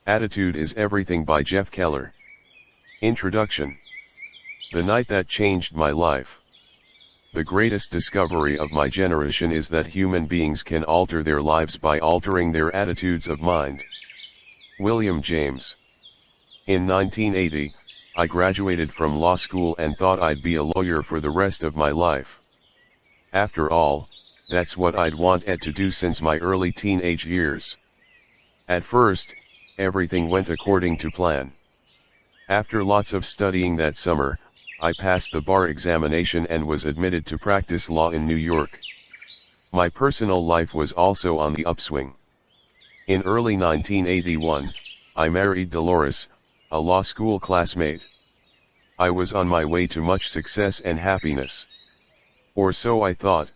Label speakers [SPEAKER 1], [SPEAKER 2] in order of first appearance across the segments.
[SPEAKER 1] Attitude is Everything by Jeff Keller. Introduction. The night that changed my life. The greatest discovery of my generation is that human beings can alter their lives by altering their attitudes of mind. William James. In 1980, I graduated from law school and thought I'd be a lawyer for the rest of my life. After all, that's what I'd wanted to do since my early teenage years. At first, everything went according to plan. After lots of studying that summer, I passed the bar examination and was admitted to practice law in New York. My personal life was also on the upswing. In early 1981, I married Dolores, a law school classmate. I was on my way to much success and happiness. Or so I thought.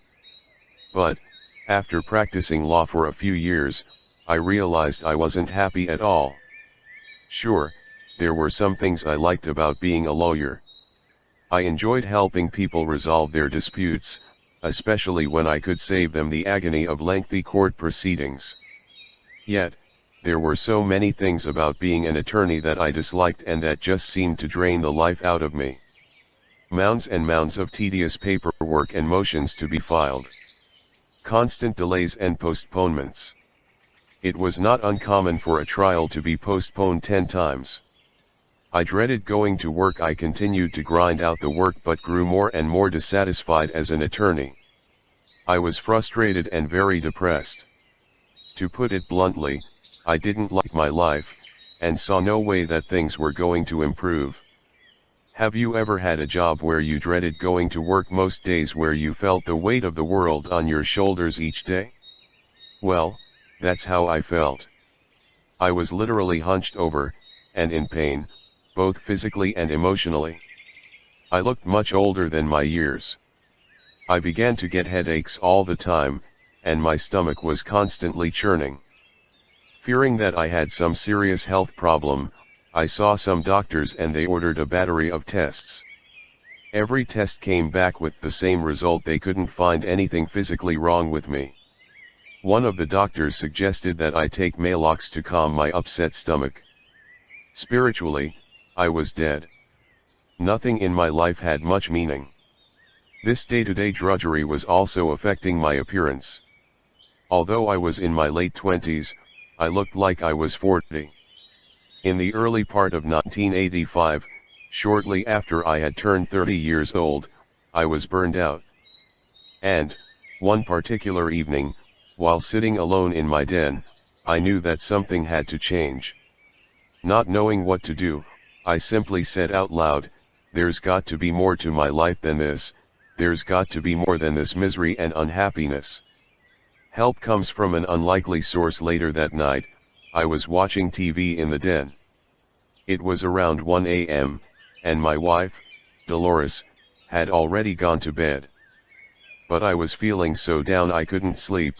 [SPEAKER 1] But, after practicing law for a few years, I realized I wasn't happy at all. Sure, there were some things I liked about being a lawyer. I enjoyed helping people resolve their disputes, especially when I could save them the agony of lengthy court proceedings. Yet, there were so many things about being an attorney that I disliked and that just seemed to drain the life out of me. Mounds and mounds of tedious paperwork and motions to be filed. Constant delays and postponements. It was not uncommon for a trial to be postponed 10 times. I dreaded going to work. I continued to grind out the work but grew more and more dissatisfied as an attorney. I was frustrated and very depressed. To put it bluntly, I didn't like my life, and saw no way that things were going to improve. Have you ever had a job where you dreaded going to work most days, where you felt the weight of the world on your shoulders each day? Well, that's how I felt. I was literally hunched over, and in pain, both physically and emotionally. I looked much older than my years. I began to get headaches all the time, and my stomach was constantly churning. Fearing that I had some serious health problem, I saw some doctors and they ordered a battery of tests. Every test came back with the same result: they couldn't find anything physically wrong with me. One of the doctors suggested that I take Maalox to calm my upset stomach. Spiritually, I was dead. Nothing in my life had much meaning. This day-to-day drudgery was also affecting my appearance. Although I was in my late 20s, I looked like I was 40. In the early part of 1985, shortly after I had turned 30 years old, I was burned out. And, one particular evening, while sitting alone in my den, I knew that something had to change. Not knowing what to do, I simply said out loud, "There's got to be more to my life than this, there's got to be more than this misery and unhappiness." Help comes from an unlikely source. Later that night, I was watching TV in the den. It was around 1 a.m., and my wife, Dolores, had already gone to bed. But I was feeling so down I couldn't sleep.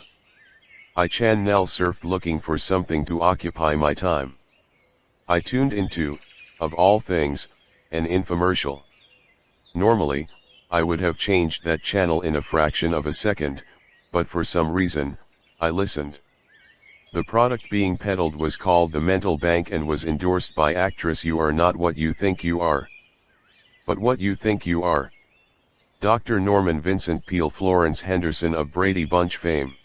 [SPEAKER 1] I channel surfed looking for something to occupy my time. I tuned into, of all things, an infomercial. Normally, I would have changed that channel in a fraction of a second, but for some reason, I listened. The product being peddled was called the Mental Bank and was endorsed by actress. "You are not what you think you are, but what you think you are." Dr. Norman Vincent Peale, Florence Henderson of Brady Bunch fame.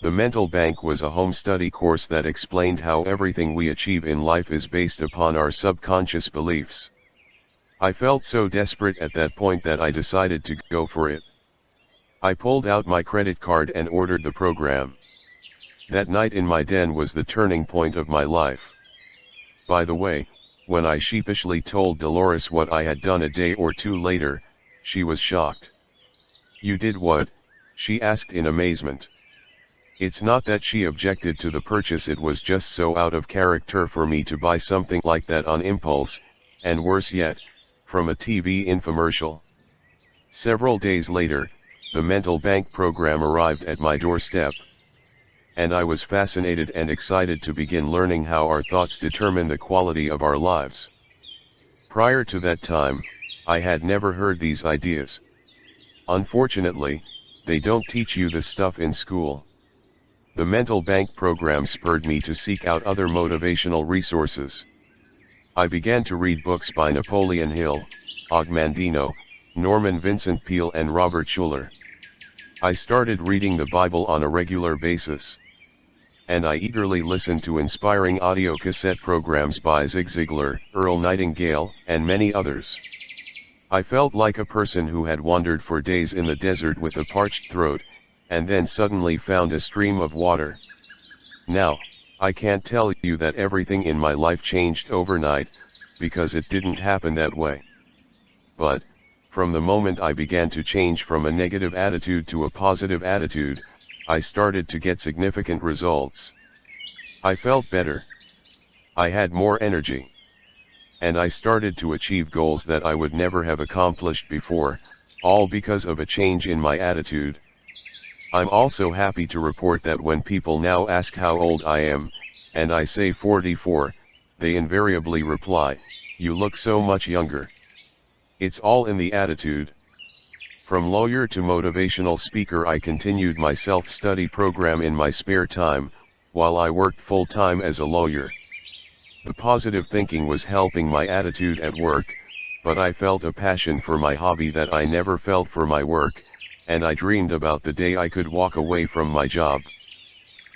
[SPEAKER 1] The Mental Bank was a home study course that explained how everything we achieve in life is based upon our subconscious beliefs. I felt so desperate at that point that I decided to go for it. I pulled out my credit card and ordered the program. That night in my den was the turning point of my life. By the way, when I sheepishly told Dolores what I had done a day or two later, she was shocked. "You did what?" she asked in amazement. It's not that she objected to the purchase, it was just so out of character for me to buy something like that on impulse, and worse yet, from a TV infomercial. Several days later, the Mental Bank program arrived at my doorstep. And I was fascinated and excited to begin learning how our thoughts determine the quality of our lives. Prior to that time, I had never heard these ideas. Unfortunately, they don't teach you this stuff in school. The mental bank program spurred me to seek out other motivational resources. I began to read books by Napoleon Hill, Og Mandino, Norman Vincent Peale and Robert Schuller. I started reading the Bible on a regular basis. And I eagerly listened to inspiring audio cassette programs by Zig Ziglar, Earl Nightingale, and many others. I felt like a person who had wandered for days in the desert with a parched throat, and then suddenly found a stream of water. Now, I can't tell you that everything in my life changed overnight, because it didn't happen that way. But, from the moment I began to change from a negative attitude to a positive attitude, I started to get significant results. I felt better. I had more energy. And I started to achieve goals that I would never have accomplished before, all because of a change in my attitude. I'm also happy to report that when people now ask how old I am, and I say 44, they invariably reply, "You look so much younger." It's all in the attitude. From lawyer to motivational speaker, I continued my self-study program in my spare time, while I worked full-time as a lawyer. The positive thinking was helping my attitude at work, but I felt a passion for my hobby that I never felt for my work, and I dreamed about the day I could walk away from my job.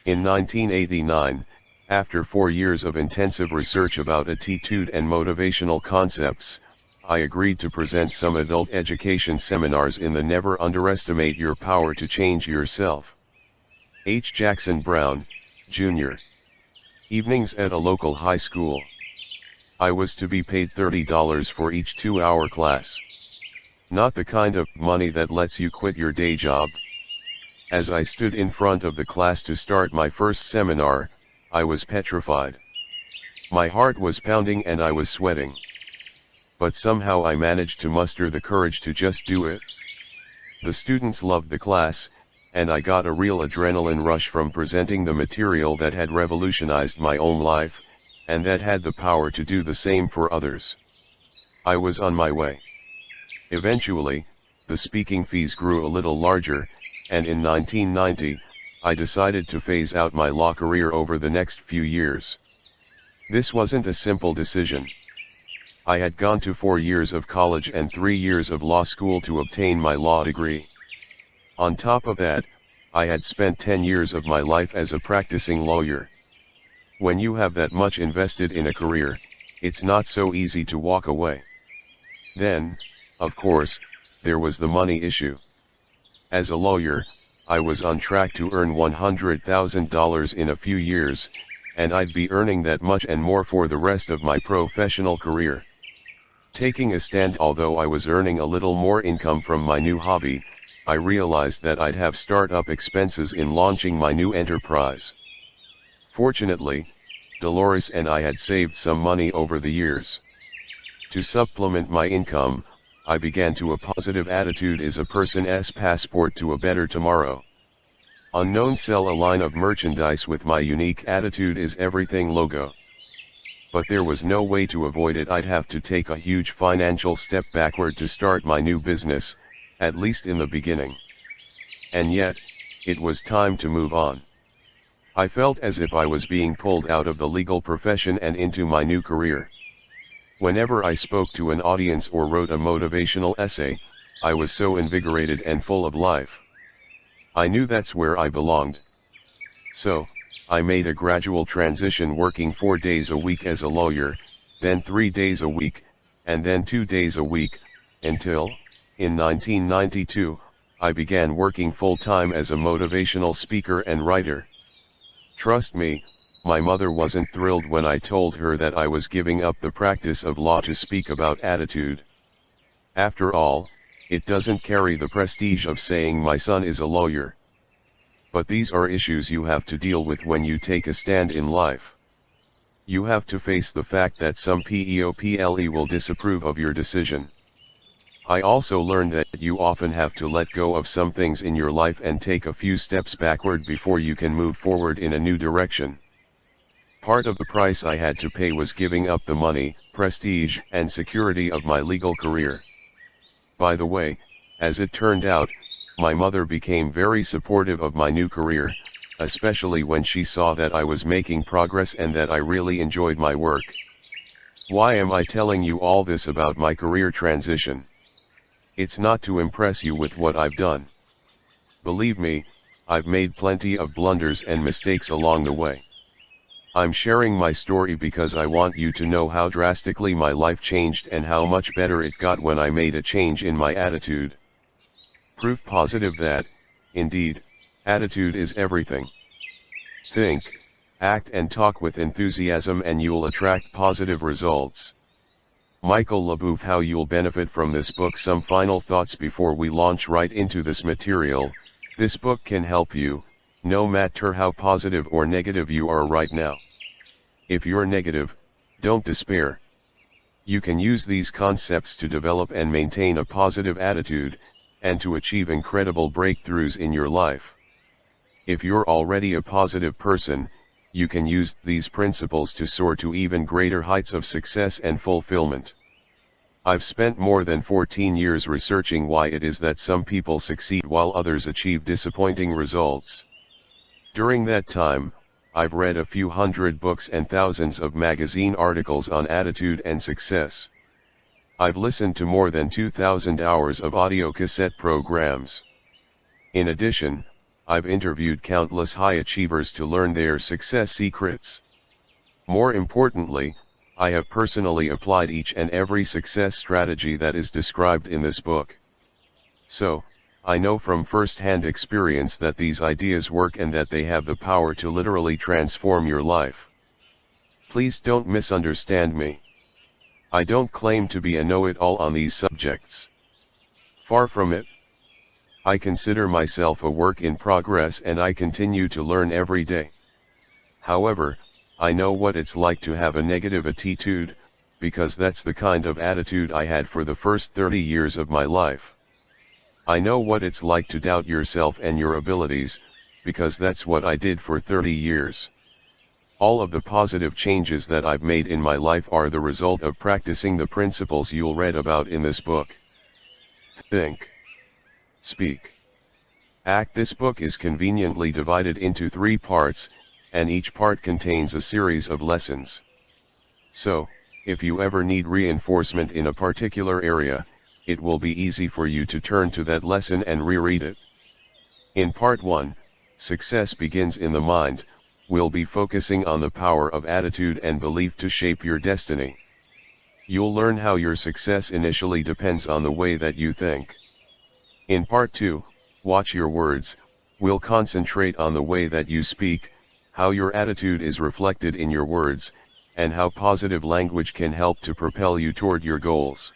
[SPEAKER 1] In 1989, after 4 years of intensive research about attitude and motivational concepts, I agreed to present some adult education seminars in the Never Underestimate Your Power to Change Yourself. H. Jackson Brown, Jr. Evenings at a local high school. I was to be paid $30 for each 2-hour class. Not the kind of money that lets you quit your day job. As I stood in front of the class to start my first seminar, I was petrified. My heart was pounding and I was sweating. But somehow I managed to muster the courage to just do it. The students loved the class, and I got a real adrenaline rush from presenting the material that had revolutionized my own life, and that had the power to do the same for others. I was on my way. Eventually, the speaking fees grew a little larger, and in 1990, I decided to phase out my law career over the next few years. This wasn't a simple decision. I had gone to 4 years of college and 3 years of law school to obtain my law degree. On top of that, I had spent 10 years of my life as a practicing lawyer. When you have that much invested in a career, it's not so easy to walk away. Then, of course, there was the money issue. As a lawyer, I was on track to earn $100,000 in a few years, and I'd be earning that much and more for the rest of my professional career. Taking a stand. Although I was earning a little more income from my new hobby, I realized that I'd have start-up expenses in launching my new enterprise. Fortunately, Dolores and I had saved some money over the years. To supplement my income, I began to a positive attitude is a person's passport to a better tomorrow. Unknown sell a line of merchandise with my unique attitude is everything logo. But there was no way to avoid it. I'd have to take a huge financial step backward to start my new business, at least in the beginning. And yet, it was time to move on. I felt as if I was being pulled out of the legal profession and into my new career. Whenever I spoke to an audience or wrote a motivational essay, I was so invigorated and full of life. I knew that's where I belonged. So, I made a gradual transition, working 4 days a week as a lawyer, then 3 days a week, and then 2 days a week, until, in 1992, I began working full-time as a motivational speaker and writer. Trust me, my mother wasn't thrilled when I told her that I was giving up the practice of law to speak about attitude. After all, it doesn't carry the prestige of saying my son is a lawyer. But these are issues you have to deal with when you take a stand in life. You have to face the fact that some people will disapprove of your decision. I also learned that you often have to let go of some things in your life and take a few steps backward before you can move forward in a new direction. Part of the price I had to pay was giving up the money, prestige, and security of my legal career. By the way, as it turned out, my mother became very supportive of my new career, especially when she saw that I was making progress and that I really enjoyed my work. Why am I telling you all this about my career transition? It's not to impress you with what I've done. Believe me, I've made plenty of blunders and mistakes along the way. I'm sharing my story because I want you to know how drastically my life changed and how much better it got when I made a change in my attitude. Proof positive that, indeed, attitude is everything. Think, act and talk with enthusiasm and you'll attract positive results. Michael LaBeouf. How you'll benefit from this book. Some final thoughts before we launch right into this material. This book can help you, no matter how positive or negative you are right now. If you're negative, don't despair. You can use these concepts to develop and maintain a positive attitude, and to achieve incredible breakthroughs in your life. If you're already a positive person, you can use these principles to soar to even greater heights of success and fulfillment. I've spent more than 14 years researching why it is that some people succeed while others achieve disappointing results. During that time, I've read a few hundred books and thousands of magazine articles on attitude and success. I've listened to more than 2,000 hours of audio cassette programs. In addition, I've interviewed countless high achievers to learn their success secrets. More importantly, I have personally applied each and every success strategy that is described in this book. So, I know from first-hand experience that these ideas work and that they have the power to literally transform your life. Please don't misunderstand me. I don't claim to be a know-it-all on these subjects. Far from it. I consider myself a work in progress and I continue to learn every day. However, I know what it's like to have a negative attitude, because that's the kind of attitude I had for the first 30 years of my life. I know what it's like to doubt yourself and your abilities, because that's what I did for 30 years. All of the positive changes that I've made in my life are the result of practicing the principles you'll read about in this book. Think. Speak. Act. This book is conveniently divided into 3 parts, and each part contains a series of lessons. So, if you ever need reinforcement in a particular area, it will be easy for you to turn to that lesson and reread it. In Part 1, Success Begins in the Mind, we'll be focusing on the power of attitude and belief to shape your destiny. You'll learn how your success initially depends on the way that you think. In Part 2, Watch Your Words, we'll concentrate on the way that you speak, how your attitude is reflected in your words, and how positive language can help to propel you toward your goals.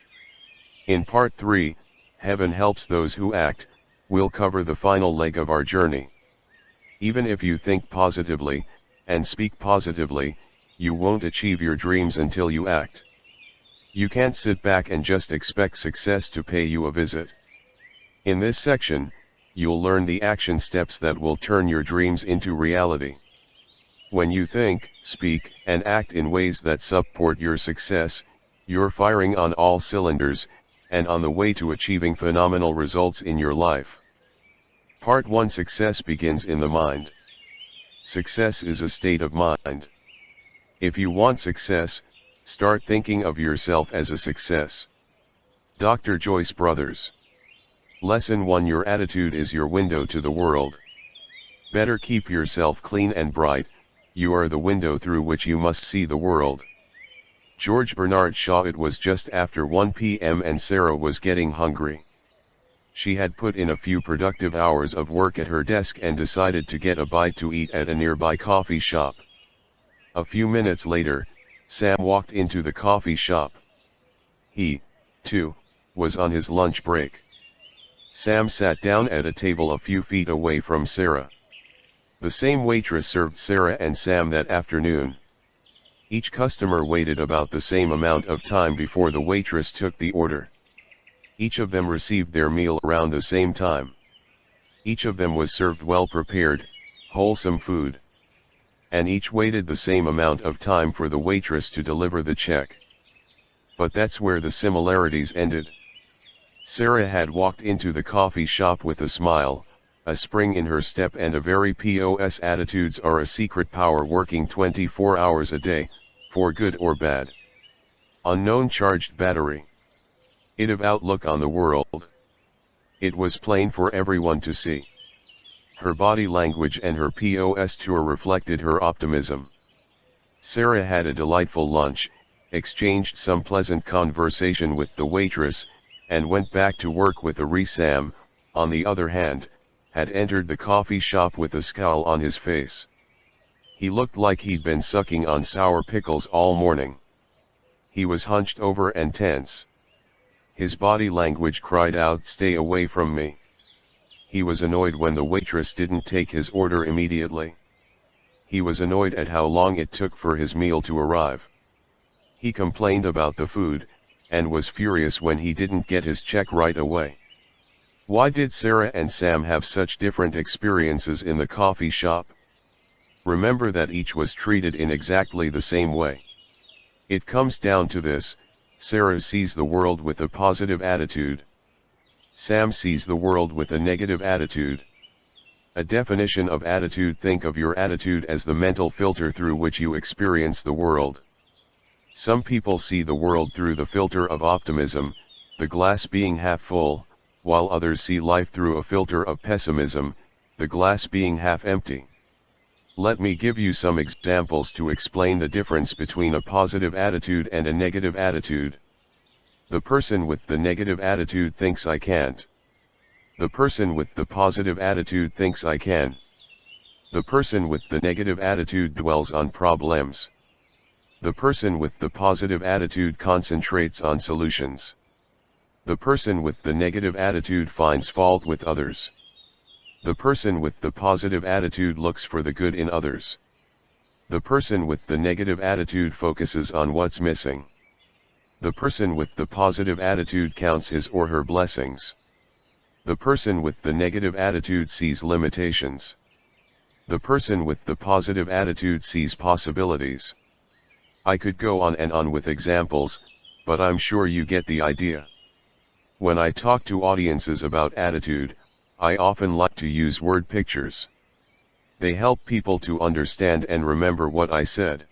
[SPEAKER 1] In Part 3, Heaven Helps Those Who Act, we'll cover the final leg of our journey. Even if you think positively, and speak positively, you won't achieve your dreams until you act. You can't sit back and just expect success to pay you a visit. In this section, you'll learn the action steps that will turn your dreams into reality. When you think, speak, and act in ways that support your success, you're firing on all cylinders, and on the way to achieving phenomenal results in your life. Part 1. Success begins in the mind. Success is a state of mind. If you want success, start thinking of yourself as a success. Dr. Joyce Brothers. Lesson 1. Your attitude is your window to the world. Better keep yourself clean and bright, you are the window through which you must see the world. George Bernard Shaw. It was just after 1 p.m. and Sarah was getting hungry. She had put in a few productive hours of work at her desk and decided to get a bite to eat at a nearby coffee shop. A few minutes later, Sam walked into the coffee shop. He, too, was on his lunch break. Sam sat down at a table a few feet away from Sarah. The same waitress served Sarah and Sam that afternoon. Each customer waited about the same amount of time before the waitress took the order. Each of them received their meal around the same time. Each of them was served well-prepared, wholesome food. And each waited the same amount of time for the waitress to deliver the check. But that's where the similarities ended. Sarah had walked into the coffee shop with a smile, a spring in her step and a very POS. Attitudes are a secret power working 24 hours a day, for good or bad. Unknown charged battery. It of outlook on the world. It was plain for everyone to see. Her body language and her POS tour reflected her optimism. Sarah had a delightful lunch, exchanged some pleasant conversation with the waitress, and went back to work with Sam, on the other hand, had entered the coffee shop with a scowl on his face. He looked like he'd been sucking on sour pickles all morning. He was hunched over and tense. His body language cried out, "Stay away from me." He was annoyed when the waitress didn't take his order immediately. He was annoyed at how long it took for his meal to arrive. He complained about the food, and was furious when he didn't get his check right away. Why did Sarah and Sam have such different experiences in the coffee shop? Remember that each was treated in exactly the same way. It comes down to this: Sarah sees the world with a positive attitude. Sam sees the world with a negative attitude. A definition of attitude: think of your attitude as the mental filter through which you experience the world. Some people see the world through the filter of optimism, the glass being half full, while others see life through a filter of pessimism, the glass being half empty. Let me give you some examples to explain the difference between a positive attitude and a negative attitude. The person with the negative attitude thinks I can't. The person with the positive attitude thinks I can. The person with the negative attitude dwells on problems. The person with the positive attitude concentrates on solutions. The person with the negative attitude finds fault with others. The person with the positive attitude looks for the good in others. The person with the negative attitude focuses on what's missing. The person with the positive attitude counts his or her blessings. The person with the negative attitude sees limitations. The person with the positive attitude sees possibilities. I could go on and on with examples, but I'm sure you get the idea. When I talk to audiences about attitude, I often like to use word pictures. They help people to understand and remember what I said.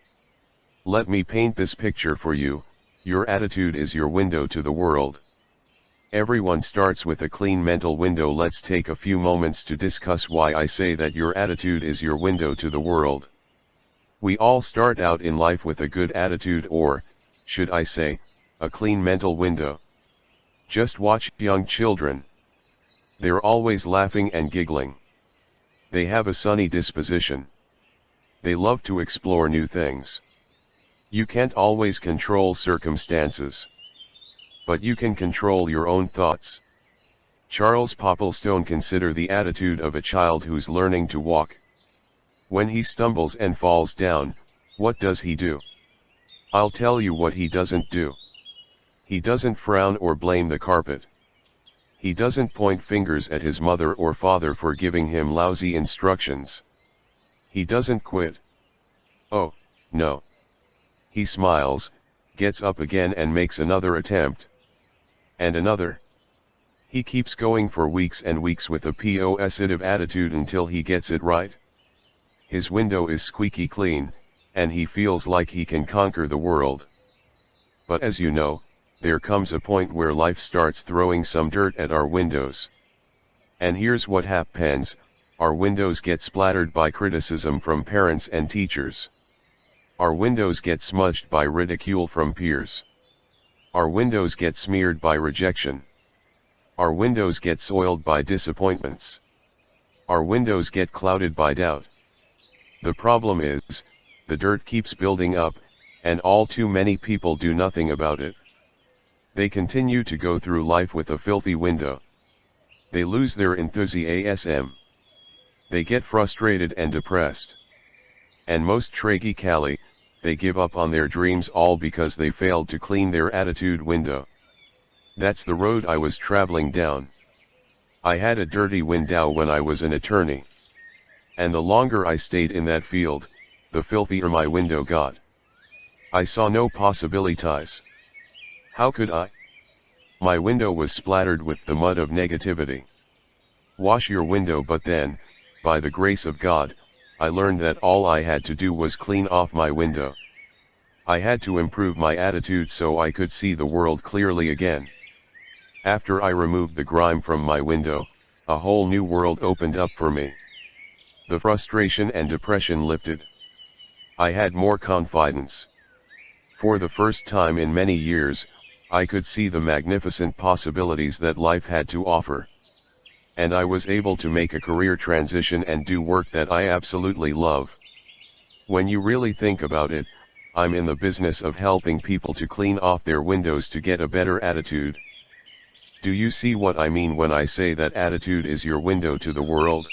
[SPEAKER 1] Let me paint this picture for you. Your attitude is your window to the world. Everyone starts with a clean mental window. Let's take a few moments to discuss why I say that your attitude is your window to the world. We all start out in life with a good attitude, or, should I say, a clean mental window. Just watch young children. They're always laughing and giggling. They have a sunny disposition. They love to explore new things. You can't always control circumstances, but you can control your own thoughts. Charles Popplestone: consider the attitude of a child who's learning to walk. When he stumbles and falls down, what does he do? I'll tell you what he doesn't do. He doesn't frown or blame the carpet. He doesn't point fingers at his mother or father for giving him lousy instructions. He doesn't quit. Oh, no. He smiles, gets up again and makes another attempt. And another. He keeps going for weeks and weeks with a positive attitude until he gets it right. His window is squeaky clean, and he feels like he can conquer the world. But as you know, there comes a point where life starts throwing some dirt at our windows. And here's what happens: our windows get splattered by criticism from parents and teachers. Our windows get smudged by ridicule from peers. Our windows get smeared by rejection. Our windows get soiled by disappointments. Our windows get clouded by doubt. The problem is, the dirt keeps building up, and all too many people do nothing about it. They continue to go through life with a filthy window. They lose their enthusiasm. They get frustrated and depressed. And most tragically, they give up on their dreams, all because they failed to clean their attitude window. That's the road I was traveling down. I had a dirty window when I was an attorney. And the longer I stayed in that field, the filthier my window got. I saw no possibilities. How could I? My window was splattered with the mud of negativity. Wash your window. But then, by the grace of God, I learned that all I had to do was clean off my window. I had to improve my attitude so I could see the world clearly again. After I removed the grime from my window, a whole new world opened up for me. The frustration and depression lifted. I had more confidence. For the first time in many years, I could see the magnificent possibilities that life had to offer. And I was able to make a career transition and do work that I absolutely love. When you really think about it, I'm in the business of helping people to clean off their windows to get a better attitude. Do you see what I mean when I say that attitude is your window to the world?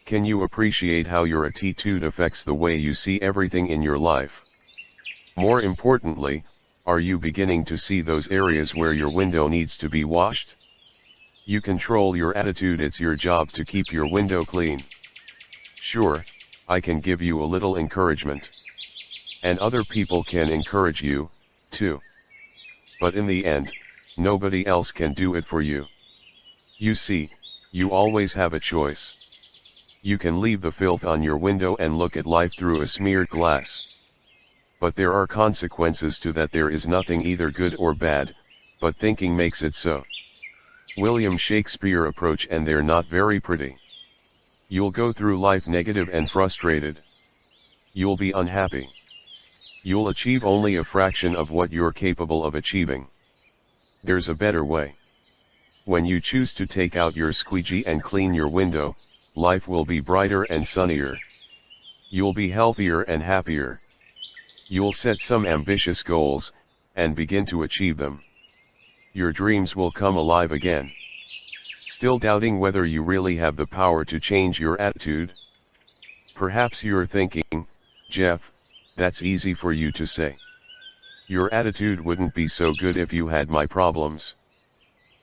[SPEAKER 1] Can you appreciate how your attitude affects the way you see everything in your life? More importantly, are you beginning to see those areas where your window needs to be washed? You control your attitude. It's your job to keep your window clean. Sure, I can give you a little encouragement. And other people can encourage you, too. But in the end, nobody else can do it for you. You see, you always have a choice. You can leave the filth on your window and look at life through a smeared glass. But there are consequences to that. There is nothing either good or bad, but thinking makes it so. William Shakespeare approach, and they're not very pretty. You'll go through life negative and frustrated. You'll be unhappy. You'll achieve only a fraction of what you're capable of achieving. There's a better way. When you choose to take out your squeegee and clean your window, life will be brighter and sunnier. You'll be healthier and happier. You'll set some ambitious goals, and begin to achieve them. Your dreams will come alive again. Still doubting whether you really have the power to change your attitude? Perhaps you're thinking, Jeff, that's easy for you to say. Your attitude wouldn't be so good if you had my problems.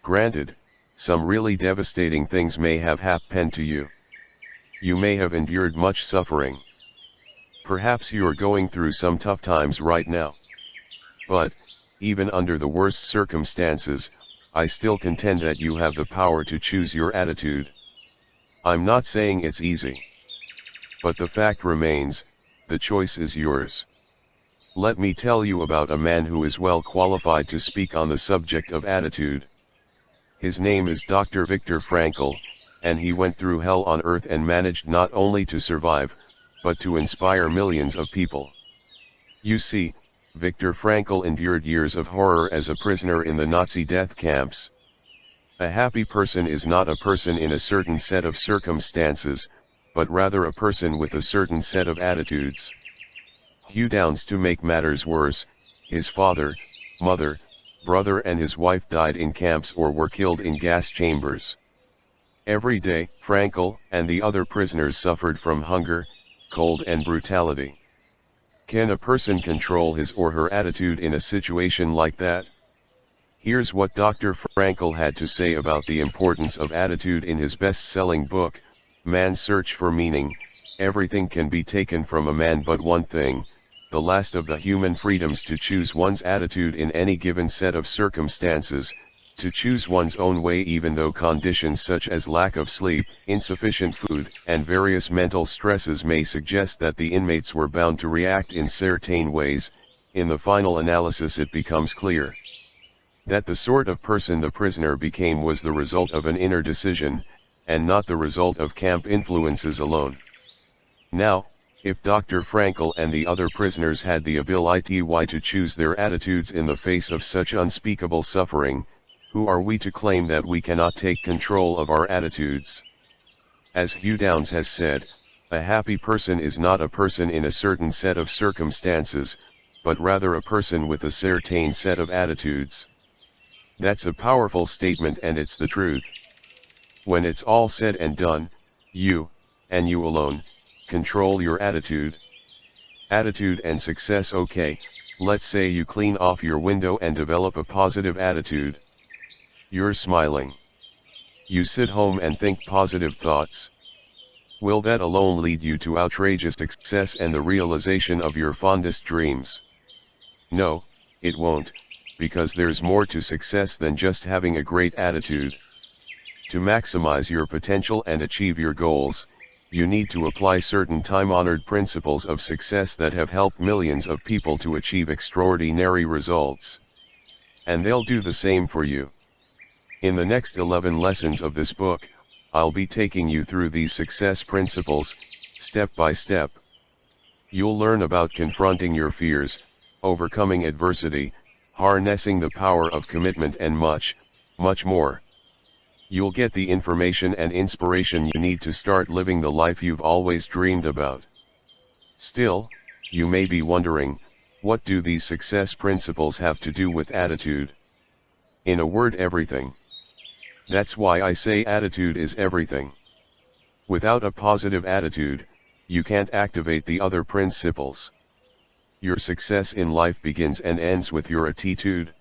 [SPEAKER 1] Granted, some really devastating things may have happened to you. You may have endured much suffering. Perhaps you're going through some tough times right now. But, even under the worst circumstances, I still contend that you have the power to choose your attitude. I'm not saying it's easy. But the fact remains, the choice is yours. Let me tell you about a man who is well qualified to speak on the subject of attitude. His name is Dr. Viktor Frankl, and he went through hell on earth and managed not only to survive, but to inspire millions of people. You see, Viktor Frankl endured years of horror as a prisoner in the Nazi death camps. A happy person is not a person in a certain set of circumstances, but rather a person with a certain set of attitudes. Hugh Downs, to make matters worse, his father, mother, brother and his wife died in camps or were killed in gas chambers. Every day, Frankl and the other prisoners suffered from hunger, cold and brutality. Can a person control his or her attitude in a situation like that? Here's what Dr. Frankl had to say about the importance of attitude in his best-selling book, Man's Search for Meaning. Everything can be taken from a man but one thing, the last of the human freedoms, to choose one's attitude in any given set of circumstances, to choose one's own way even though conditions such as lack of sleep, insufficient food, and various mental stresses may suggest that the inmates were bound to react in certain ways. In the final analysis it becomes clear that the sort of person the prisoner became was the result of an inner decision, and not the result of camp influences alone. Now, if Dr. Frankl and the other prisoners had the ability to choose their attitudes in the face of such unspeakable suffering, who are we to claim that we cannot take control of our attitudes? As Hugh Downs has said, a happy person is not a person in a certain set of circumstances, but rather a person with a certain set of attitudes. That's a powerful statement, and it's the truth. When it's all said and done, you, and you alone, control your attitude. Attitude and success. Okay, let's say you clean off your window and develop a positive attitude. You're smiling. You sit home and think positive thoughts. Will that alone lead you to outrageous success and the realization of your fondest dreams? No, it won't, because there's more to success than just having a great attitude. To maximize your potential and achieve your goals, you need to apply certain time-honored principles of success that have helped millions of people to achieve extraordinary results. And they'll do the same for you. In the next 11 lessons of this book, I'll be taking you through these success principles, step by step. You'll learn about confronting your fears, overcoming adversity, harnessing the power of commitment and much, much more. You'll get the information and inspiration you need to start living the life you've always dreamed about. Still, you may be wondering, what do these success principles have to do with attitude? In a word, everything. That's why I say attitude is everything. Without a positive attitude, you can't activate the other principles. Your success in life begins and ends with your attitude.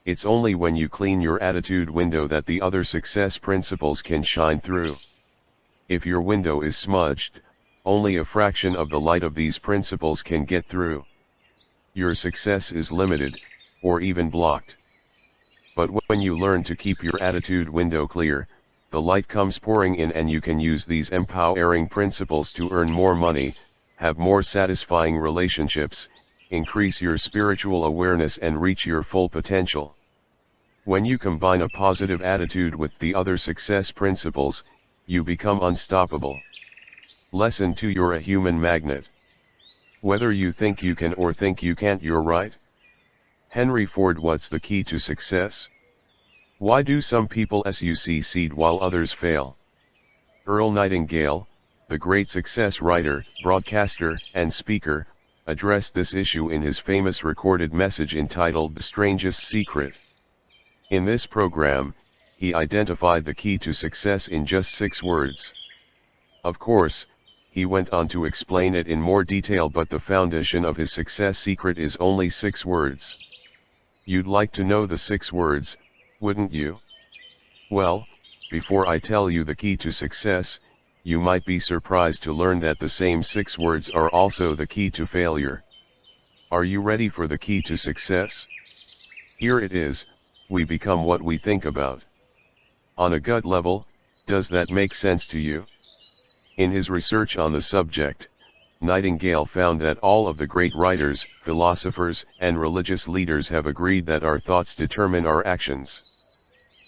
[SPEAKER 1] It's only when you clean your attitude window that the other success principles can shine through. If your window is smudged, only a fraction of the light of these principles can get through. Your success is limited, or even blocked. But when you learn to keep your attitude window clear, the light comes pouring in and you can use these empowering principles to earn more money, have more satisfying relationships, increase your spiritual awareness and reach your full potential. When you combine a positive attitude with the other success principles, you become unstoppable. Lesson 2: You're a human magnet. Whether you think you can or think you can't, you're right. Henry Ford. What's the key to success? Why do some people succeed while others fail? Earl Nightingale, the great success writer, broadcaster, and speaker, addressed this issue in his famous recorded message entitled The Strangest Secret. In this program, he identified the key to success in just 6 words. Of course, he went on to explain it in more detail, but the foundation of his success secret is only 6 words. You'd like to know the 6 words, wouldn't you? Well, before I tell you the key to success, you might be surprised to learn that the same 6 words are also the key to failure. Are you ready for the key to success? Here it is: we become what we think about. On a gut level, does that make sense to you? In his research on the subject, Nightingale found that all of the great writers, philosophers, and religious leaders have agreed that our thoughts determine our actions.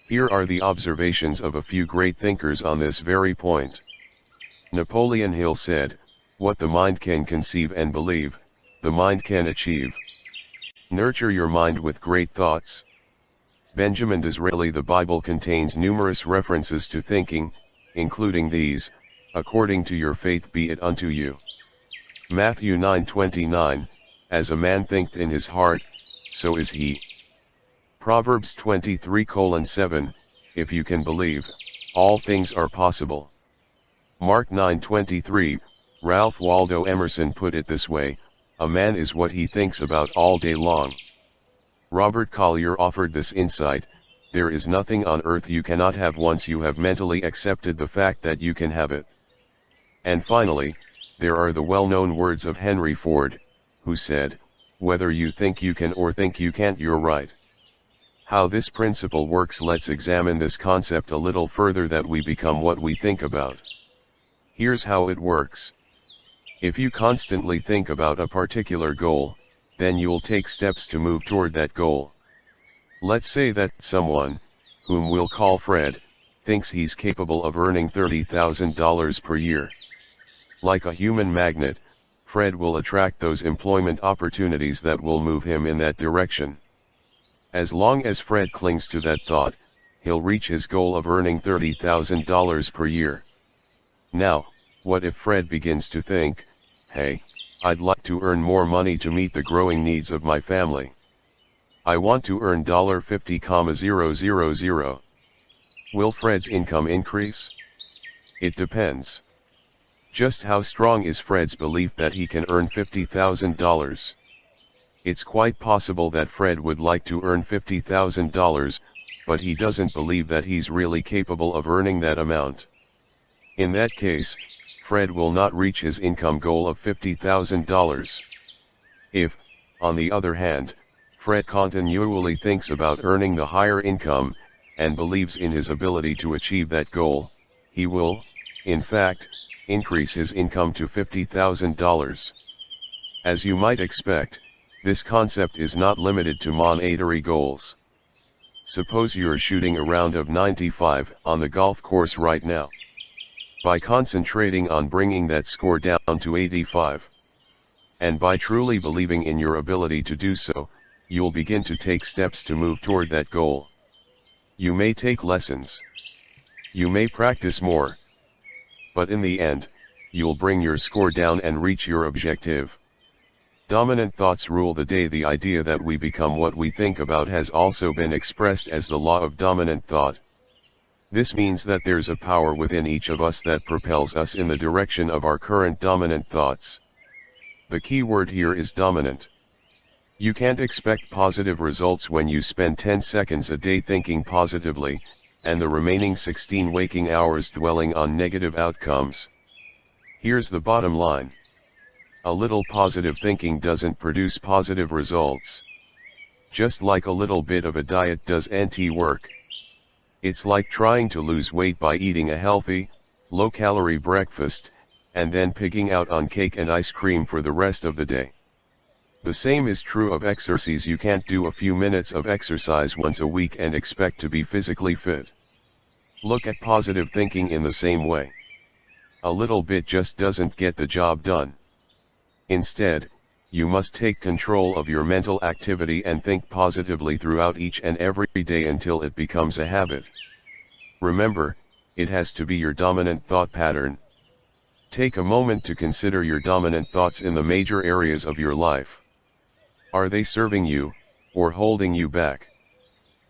[SPEAKER 1] Here are the observations of a few great thinkers on this very point. Napoleon Hill said, "What the mind can conceive and believe, the mind can achieve." Nurture your mind with great thoughts. Benjamin Disraeli. The Bible contains numerous references to thinking, including these: "According to your faith be it unto you." Matthew 9:29, "As a man thinketh in his heart, so is he." Proverbs 23:7, "If you can believe, all things are possible." Mark 9:23, Ralph Waldo Emerson put it this way: "A man is what he thinks about all day long." Robert Collier offered this insight: "There is nothing on earth you cannot have once you have mentally accepted the fact that you can have it." And finally, there are the well-known words of Henry Ford, who said, "Whether you think you can or think you can't, you're right." How this principle works: let's examine this concept a little further, that we become what we think about. Here's how it works. If you constantly think about a particular goal, then you'll take steps to move toward that goal. Let's say that someone, whom we'll call Fred, thinks he's capable of earning $30,000 per year. Like a human magnet, Fred will attract those employment opportunities that will move him in that direction. As long as Fred clings to that thought, he'll reach his goal of earning $30,000 per year. Now, what if Fred begins to think, "Hey, I'd like to earn more money to meet the growing needs of my family. I want to earn $50,000. Will Fred's income increase? It depends. Just how strong is Fred's belief that he can earn $50,000? It's quite possible that Fred would like to earn $50,000, but he doesn't believe that he's really capable of earning that amount. In that case, Fred will not reach his income goal of $50,000. If, on the other hand, Fred continually thinks about earning the higher income, and believes in his ability to achieve that goal, he will, in fact, increase his income to $50,000. As you might expect, this concept is not limited to monetary goals. Suppose you're shooting a round of 95 on the golf course right now. By concentrating on bringing that score down to 85, and by truly believing in your ability to do so, you'll begin to take steps to move toward that goal. You may take lessons. You may practice more. But in the end, you'll bring your score down and reach your objective. Dominant thoughts rule the day. The idea that we become what we think about has also been expressed as the law of dominant thought. This means that there's a power within each of us that propels us in the direction of our current dominant thoughts. The key word here is dominant. You can't expect positive results when you spend 10 seconds a day thinking positively, and the remaining 16 waking hours dwelling on negative outcomes. Here's the bottom line. A little positive thinking doesn't produce positive results. Just like a little bit of a diet doesn't work. It's like trying to lose weight by eating a healthy, low-calorie breakfast, and then pigging out on cake and ice cream for the rest of the day. The same is true of exercise. You can't do a few minutes of exercise once a week and expect to be physically fit. Look at positive thinking in the same way. A little bit just doesn't get the job done. Instead, you must take control of your mental activity and think positively throughout each and every day until it becomes a habit. Remember, it has to be your dominant thought pattern. Take a moment to consider your dominant thoughts in the major areas of your life. Are they serving you, or holding you back?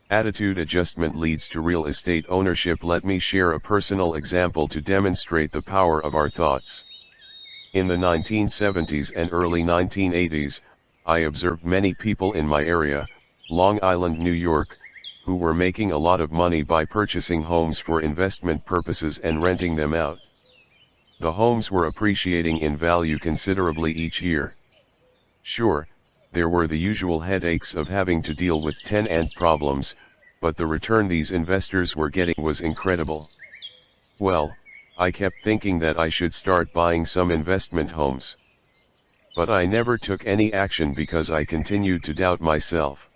[SPEAKER 1] Attitude adjustment leads to real estate ownership. Let me share a personal example to demonstrate the power of our thoughts. In the 1970s and early 1980s, I observed many people in my area, Long Island, New York, who were making a lot of money by purchasing homes for investment purposes and renting them out. The homes were appreciating in value considerably each year. Sure, there were the usual headaches of having to deal with tenant problems, but the return these investors were getting was incredible. Well, I kept thinking that I should start buying some investment homes. But I never took any action because I continued to doubt myself.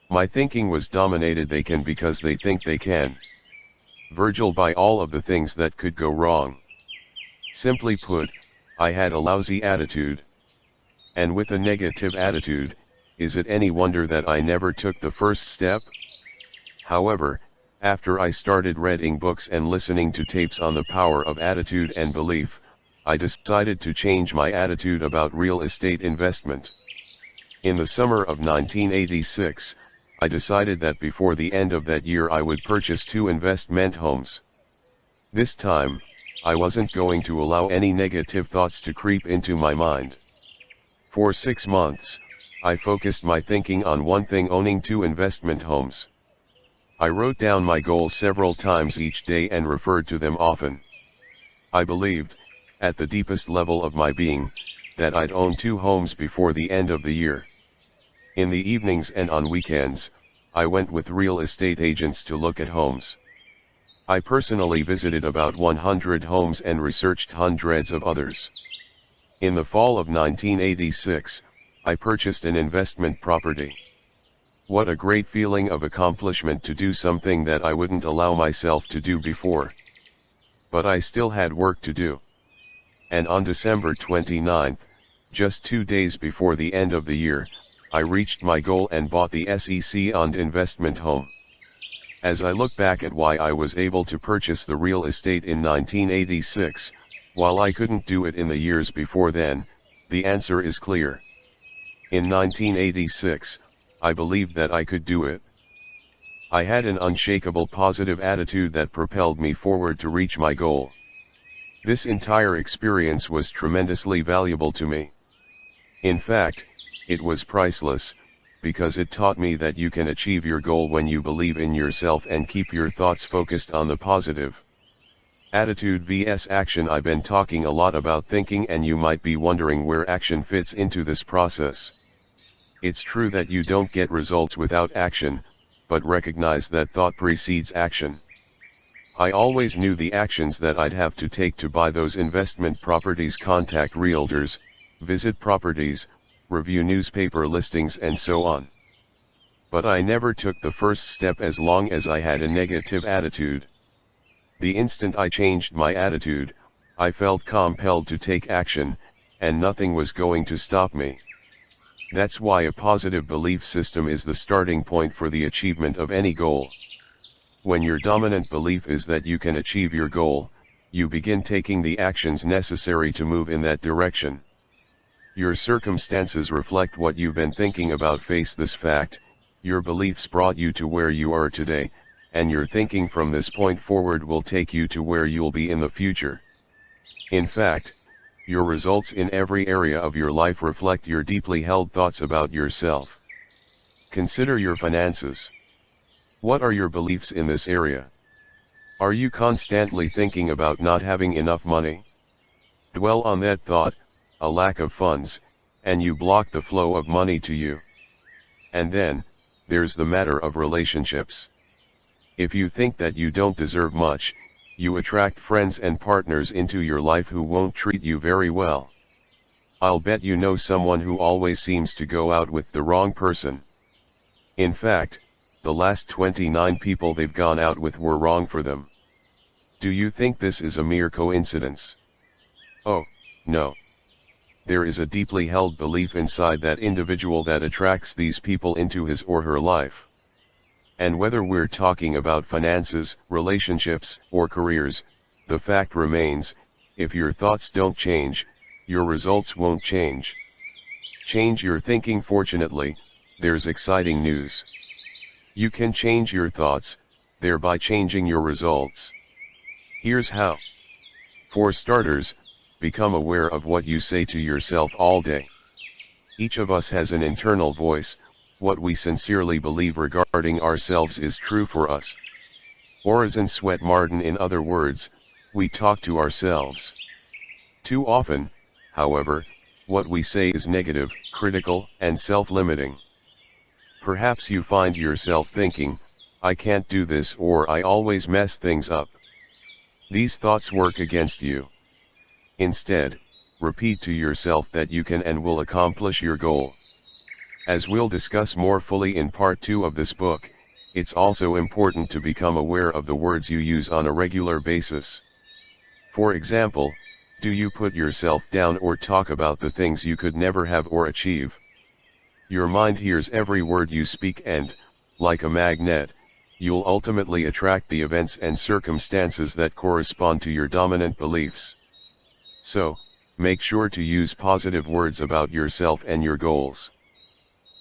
[SPEAKER 1] My thinking was dominated. They can because they think they can. Virgil, by all of the things that could go wrong. Simply put, I had a lousy attitude. And with a negative attitude, is it any wonder that I never took the first step? However, after I started reading books and listening to tapes on the power of attitude and belief, I decided to change my attitude about real estate investment. In the summer of 1986, I decided that before the end of that year I would purchase 2 investment homes. This time, I wasn't going to allow any negative thoughts to creep into my mind. For 6 months, I focused my thinking on one thing: owning 2 investment homes. I wrote down my goals several times each day and referred to them often. I believed, at the deepest level of my being, that I'd own 2 homes before the end of the year. In the evenings and on weekends, I went with real estate agents to look at homes. I personally visited about 100 homes and researched hundreds of others. In the fall of 1986, I purchased an investment property. What a great feeling of accomplishment to do something that I wouldn't allow myself to do before. But I still had work to do. And on December 29th, just 2 days before the end of the year, I reached my goal and bought the SEC-owned investment home. As I look back at why I was able to purchase the real estate in 1986, while I couldn't do it in the years before then, the answer is clear. In 1986, I believed that I could do it. I had an unshakable positive attitude that propelled me forward to reach my goal. This entire experience was tremendously valuable to me. In fact, it was priceless, because it taught me that you can achieve your goal when you believe in yourself and keep your thoughts focused on the positive. Attitude vs action. I've been talking a lot about thinking, and you might be wondering where action fits into this process. It's true that you don't get results without action, but recognize that thought precedes action. I always knew the actions that I'd have to take to buy those investment properties, contact realtors, visit properties, review newspaper listings and so on. But I never took the first step as long as I had a negative attitude. The instant I changed my attitude, I felt compelled to take action, and nothing was going to stop me. That's why a positive belief system is the starting point for the achievement of any goal. When your dominant belief is that you can achieve your goal, you begin taking the actions necessary to move in that direction. Your circumstances reflect what you've been thinking about. Face this fact: your beliefs brought you to where you are today, and your thinking from this point forward will take you to where you'll be in the future. In fact, your results in every area of your life reflect your deeply held thoughts about yourself. Consider your finances. What are your beliefs in this area? Are you constantly thinking about not having enough money? Dwell on that thought, a lack of funds, and you block the flow of money to you. And then, there's the matter of relationships. If you think that you don't deserve much, you attract friends and partners into your life who won't treat you very well. I'll bet you know someone who always seems to go out with the wrong person. In fact, the last 29 people they've gone out with were wrong for them. Do you think this is a mere coincidence? Oh, no. There is a deeply held belief inside that individual that attracts these people into his or her life. And whether we're talking about finances, relationships, or careers, the fact remains, if your thoughts don't change, your results won't change. Change your thinking. Fortunately, there's exciting news. You can change your thoughts, thereby changing your results. Here's how. For starters, become aware of what you say to yourself all day. Each of us has an internal voice. What we sincerely believe regarding ourselves is true for us. Oraison sweat marden. In other words, we talk to ourselves. Too often, however, what we say is negative, critical, and self-limiting. Perhaps you find yourself thinking, "I can't do this," or "I always mess things up." These thoughts work against you. Instead, repeat to yourself that you can and will accomplish your goal. As we'll discuss more fully in part 2 of this book, it's also important to become aware of the words you use on a regular basis. For example, do you put yourself down or talk about the things you could never have or achieve? Your mind hears every word you speak and, like a magnet, you'll ultimately attract the events and circumstances that correspond to your dominant beliefs. So, make sure to use positive words about yourself and your goals.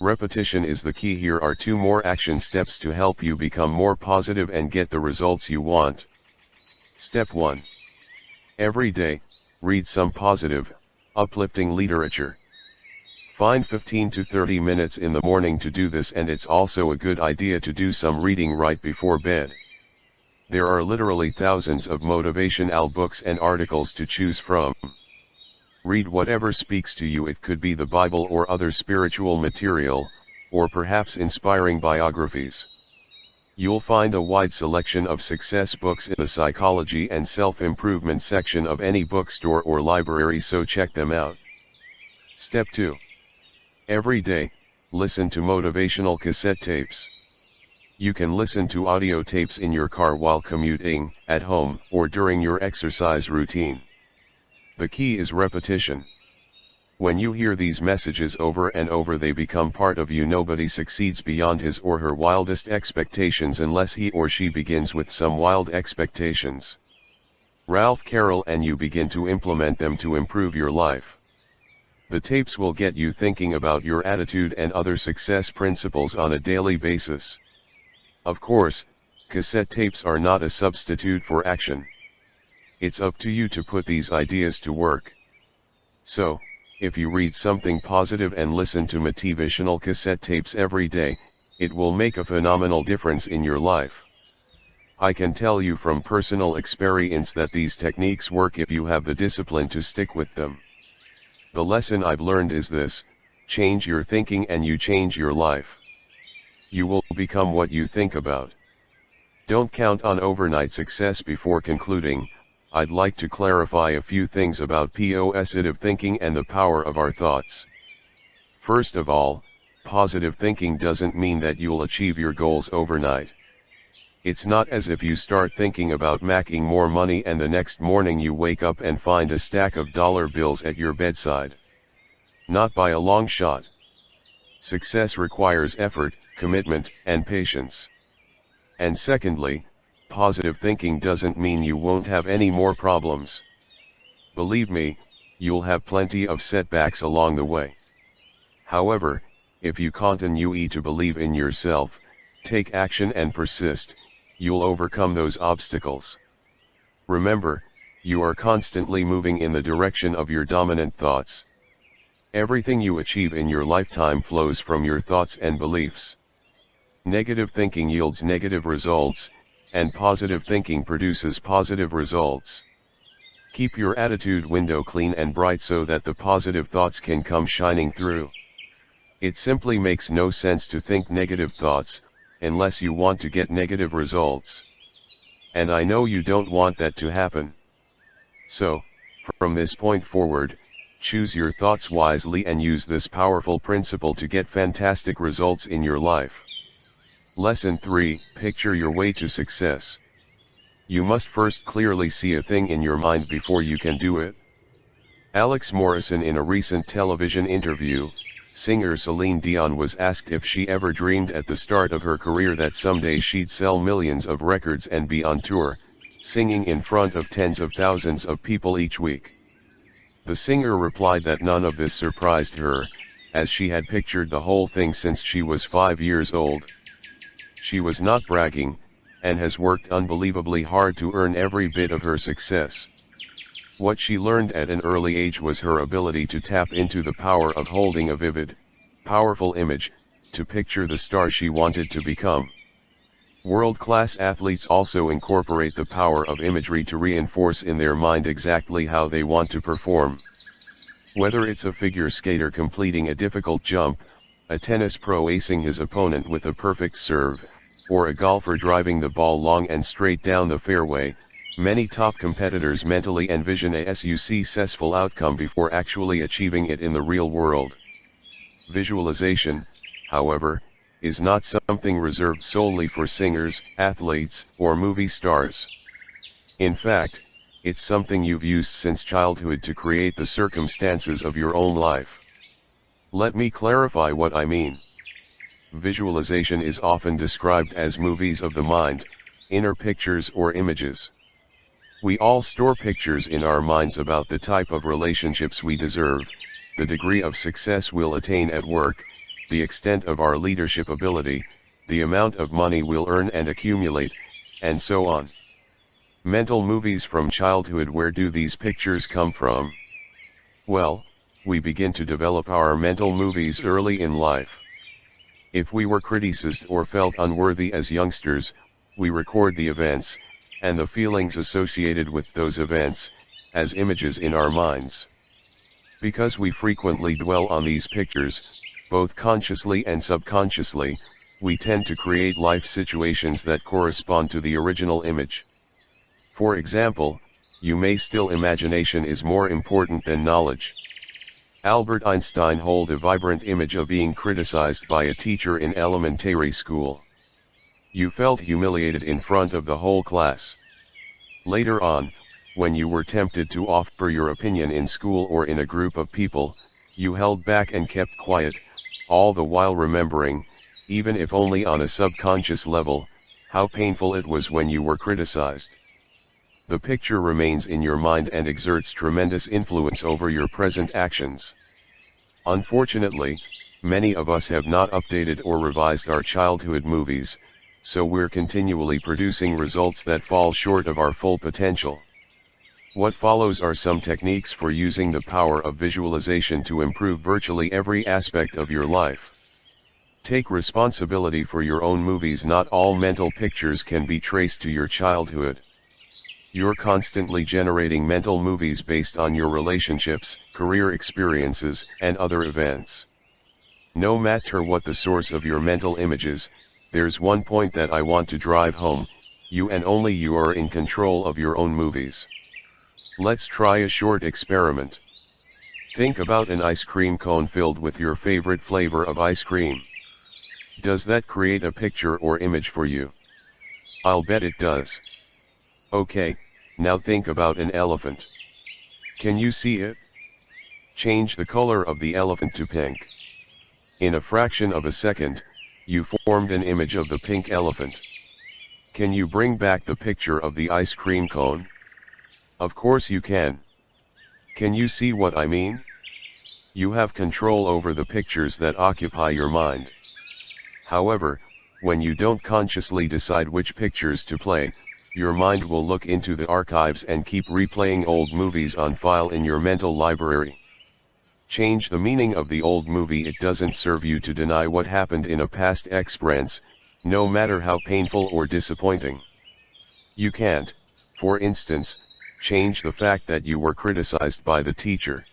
[SPEAKER 1] Repetition is the key. Here are 2 more action steps to help you become more positive and get the results you want. Step 1. Every day, read some positive, uplifting literature. Find 15 to 30 minutes in the morning to do this, and it's also a good idea to do some reading right before bed. There are literally thousands of motivational books and articles to choose from. Read whatever speaks to you. It could be the Bible or other spiritual material, or perhaps inspiring biographies. You'll find a wide selection of success books in the psychology and self-improvement section of any bookstore or library, so check them out. Step 2. Every day, listen to motivational cassette tapes. You can listen to audio tapes in your car while commuting, at home, or during your exercise routine. The key is repetition. When you hear these messages over and over, they become part of you. Nobody succeeds beyond his or her wildest expectations unless he or she begins with some wild expectations. Ralph Carroll. And you begin to implement them to improve your life. The tapes will get you thinking about your attitude and other success principles on a daily basis. Of course, cassette tapes are not a substitute for action. It's up to you to put these ideas to work. So, if you read something positive and listen to motivational cassette tapes every day, it will make a phenomenal difference in your life. I can tell you from personal experience that these techniques work if you have the discipline to stick with them. The lesson I've learned is this: change your thinking and you change your life. You will become what you think about. Don't count on overnight success. Before concluding, I'd like to clarify a few things about positive thinking and the power of our thoughts. First of all, positive thinking doesn't mean that you'll achieve your goals overnight. It's not as if you start thinking about making more money and the next morning you wake up and find a stack of dollar bills at your bedside. Not by a long shot. Success requires effort, commitment, and patience. And secondly, positive thinking doesn't mean you won't have any more problems. Believe me, you'll have plenty of setbacks along the way. However, if you continue to believe in yourself, take action and persist, you'll overcome those obstacles. Remember, you are constantly moving in the direction of your dominant thoughts. Everything you achieve in your lifetime flows from your thoughts and beliefs. Negative thinking yields negative results, and positive thinking produces positive results. Keep your attitude window clean and bright so that the positive thoughts can come shining through. It simply makes no sense to think negative thoughts, unless you want to get negative results. And I know you don't want that to happen. So, from this point forward, choose your thoughts wisely and use this powerful principle to get fantastic results in your life. Lesson 3, Picture your way to success. You must first clearly see a thing in your mind before you can do it. Alex Morrison. In a recent television interview, singer Celine Dion was asked if she ever dreamed at the start of her career that someday she'd sell millions of records and be on tour, singing in front of tens of thousands of people each week. The singer replied that none of this surprised her, as she had pictured the whole thing since she was 5 years old. She was not bragging, and has worked unbelievably hard to earn every bit of her success. What she learned at an early age was her ability to tap into the power of holding a vivid, powerful image, to picture the star she wanted to become. World-class athletes also incorporate the power of imagery to reinforce in their mind exactly how they want to perform. Whether it's a figure skater completing a difficult jump, a tennis pro acing his opponent with a perfect serve, or a golfer driving the ball long and straight down the fairway, many top competitors mentally envision a successful outcome before actually achieving it in the real world. Visualization, however, is not something reserved solely for singers, athletes, or movie stars. In fact, it's something you've used since childhood to create the circumstances of your own life. Let me clarify what I mean. Visualization is often described as movies of the mind, inner pictures or images. We all store pictures in our minds about the type of relationships we deserve, the degree of success we'll attain at work, the extent of our leadership ability, the amount of money we'll earn and accumulate, and so on. Mental movies from childhood. Where do these pictures come from? Well, we begin to develop our mental movies early in life. If we were criticized or felt unworthy as youngsters, we record the events, and the feelings associated with those events, as images in our minds. Because we frequently dwell on these pictures, both consciously and subconsciously, we tend to create life situations that correspond to the original image. For example, you may still imagination is more important than knowledge. Albert Einstein held a vibrant image of being criticized by a teacher in elementary school. You felt humiliated in front of the whole class. Later on, when you were tempted to offer your opinion in school or in a group of people, you held back and kept quiet, all the while remembering, even if only on a subconscious level, how painful it was when you were criticized. The picture remains in your mind and exerts tremendous influence over your present actions. Unfortunately, many of us have not updated or revised our childhood movies, so we're continually producing results that fall short of our full potential. What follows are some techniques for using the power of visualization to improve virtually every aspect of your life. Take responsibility for your own movies. Not all mental pictures can be traced to your childhood. You're constantly generating mental movies based on your relationships, career experiences, and other events. No matter what the source of your mental images, there's one point that I want to drive home: you and only you are in control of your own movies. Let's try a short experiment. Think about an ice cream cone filled with your favorite flavor of ice cream. Does that create a picture or image for you? I'll bet it does. Okay, now think about an elephant. Can you see it? Change the color of the elephant to pink. In a fraction of a second, you formed an image of the pink elephant. Can you bring back the picture of the ice cream cone? Of course you can. Can you see what I mean? You have control over the pictures that occupy your mind. However, when you don't consciously decide which pictures to play, your mind will look into the archives and keep replaying old movies on file in your mental library. Change the meaning of the old movie. It doesn't serve you to deny what happened in a past experience, no matter how painful or disappointing. You can't, for instance, change the fact that you were criticized by the teacher.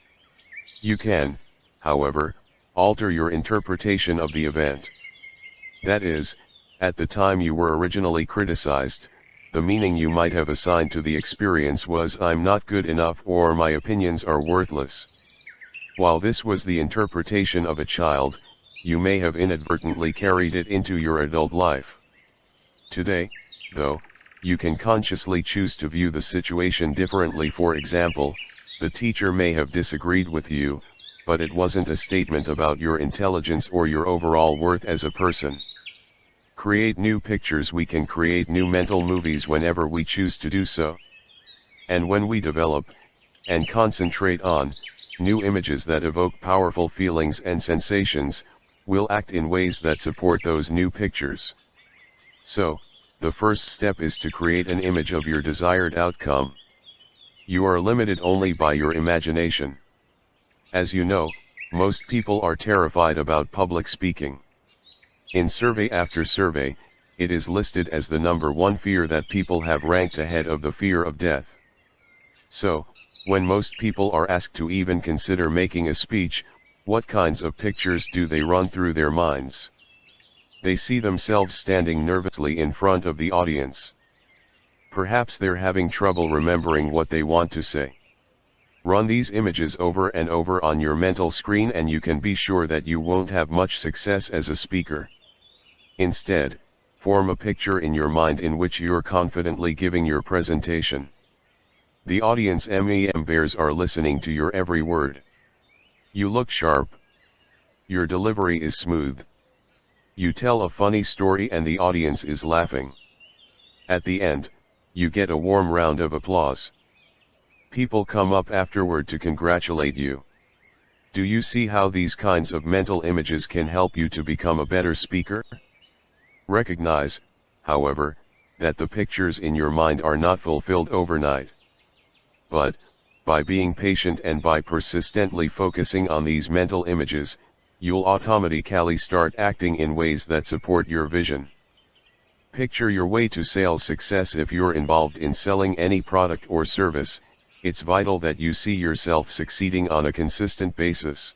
[SPEAKER 1] You can, however, alter your interpretation of the event. That is, at the time you were originally criticized, the meaning you might have assigned to the experience was "I'm not good enough" or "my opinions are worthless." While this was the interpretation of a child, you may have inadvertently carried it into your adult life. Today, though, you can consciously choose to view the situation differently. For example, the teacher may have disagreed with you, but it wasn't a statement about your intelligence or your overall worth as a person. Create new pictures. We can create new mental movies whenever we choose to do so. And when we develop, and concentrate on, new images that evoke powerful feelings and sensations, we'll act in ways that support those new pictures. So, the first step is to create an image of your desired outcome. You are limited only by your imagination. As you know, most people are terrified about public speaking. In survey after survey, it is listed as the number one fear that people have, ranked ahead of the fear of death. So, when most people are asked to even consider making a speech, what kinds of pictures do they run through their minds? They see themselves standing nervously in front of the audience. Perhaps they're having trouble remembering what they want to say. Run these images over and over on your mental screen and you can be sure that you won't have much success as a speaker. Instead, form a picture in your mind in which you're confidently giving your presentation. The audience members are listening to your every word. You look sharp. Your delivery is smooth. You tell a funny story and the audience is laughing. At the end, you get a warm round of applause. People come up afterward to congratulate you. Do you see how these kinds of mental images can help you to become a better speaker? Recognize, however, that the pictures in your mind are not fulfilled overnight. But, by being patient and by persistently focusing on these mental images, you'll automatically start acting in ways that support your vision. Picture your way to sales success. If you're involved in selling any product or service, it's vital that you see yourself succeeding on a consistent basis.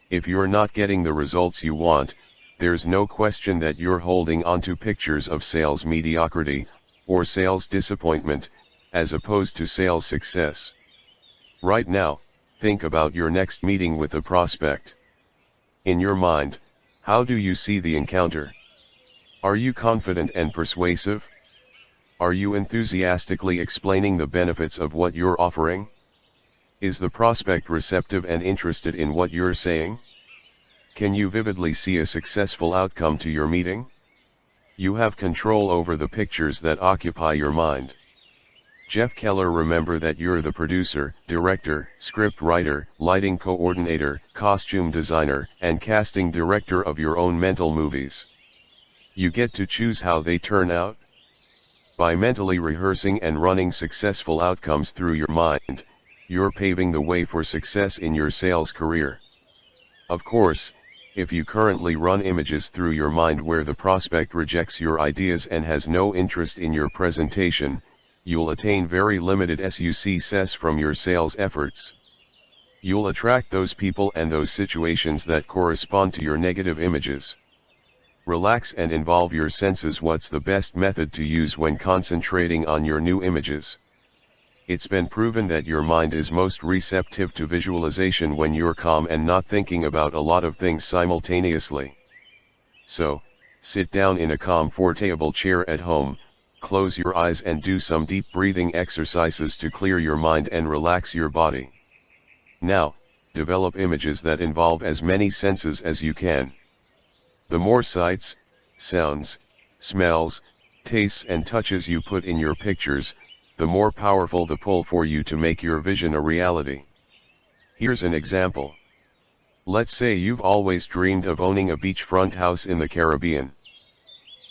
[SPEAKER 1] If you're not getting the results you want, there's no question that you're holding onto pictures of sales mediocrity, or sales disappointment, as opposed to sales success. Right now, think about your next meeting with a prospect. In your mind, how do you see the encounter? Are you confident and persuasive? Are you enthusiastically explaining the benefits of what you're offering? Is the prospect receptive and interested in what you're saying? Can you vividly see a successful outcome to your meeting? You have control over the pictures that occupy your mind. Jeff Keller: remember that you're the producer, director, script writer, lighting coordinator, costume designer, and casting director of your own mental movies. You get to choose how they turn out. By mentally rehearsing and running successful outcomes through your mind, you're paving the way for success in your sales career. Of course, if you currently run images through your mind where the prospect rejects your ideas and has no interest in your presentation, you'll attain very limited success from your sales efforts. You'll attract those people and those situations that correspond to your negative images. Relax and involve your senses. What's the best method to use when concentrating on your new images? It's been proven that your mind is most receptive to visualization when you're calm and not thinking about a lot of things simultaneously. So, sit down in a comfortable chair at home, close your eyes and do some deep breathing exercises to clear your mind and relax your body. Now, develop images that involve as many senses as you can. The more sights, sounds, smells, tastes and touches you put in your pictures, the more powerful the pull for you to make your vision a reality. Here's an example. Let's say you've always dreamed of owning a beachfront house in the Caribbean.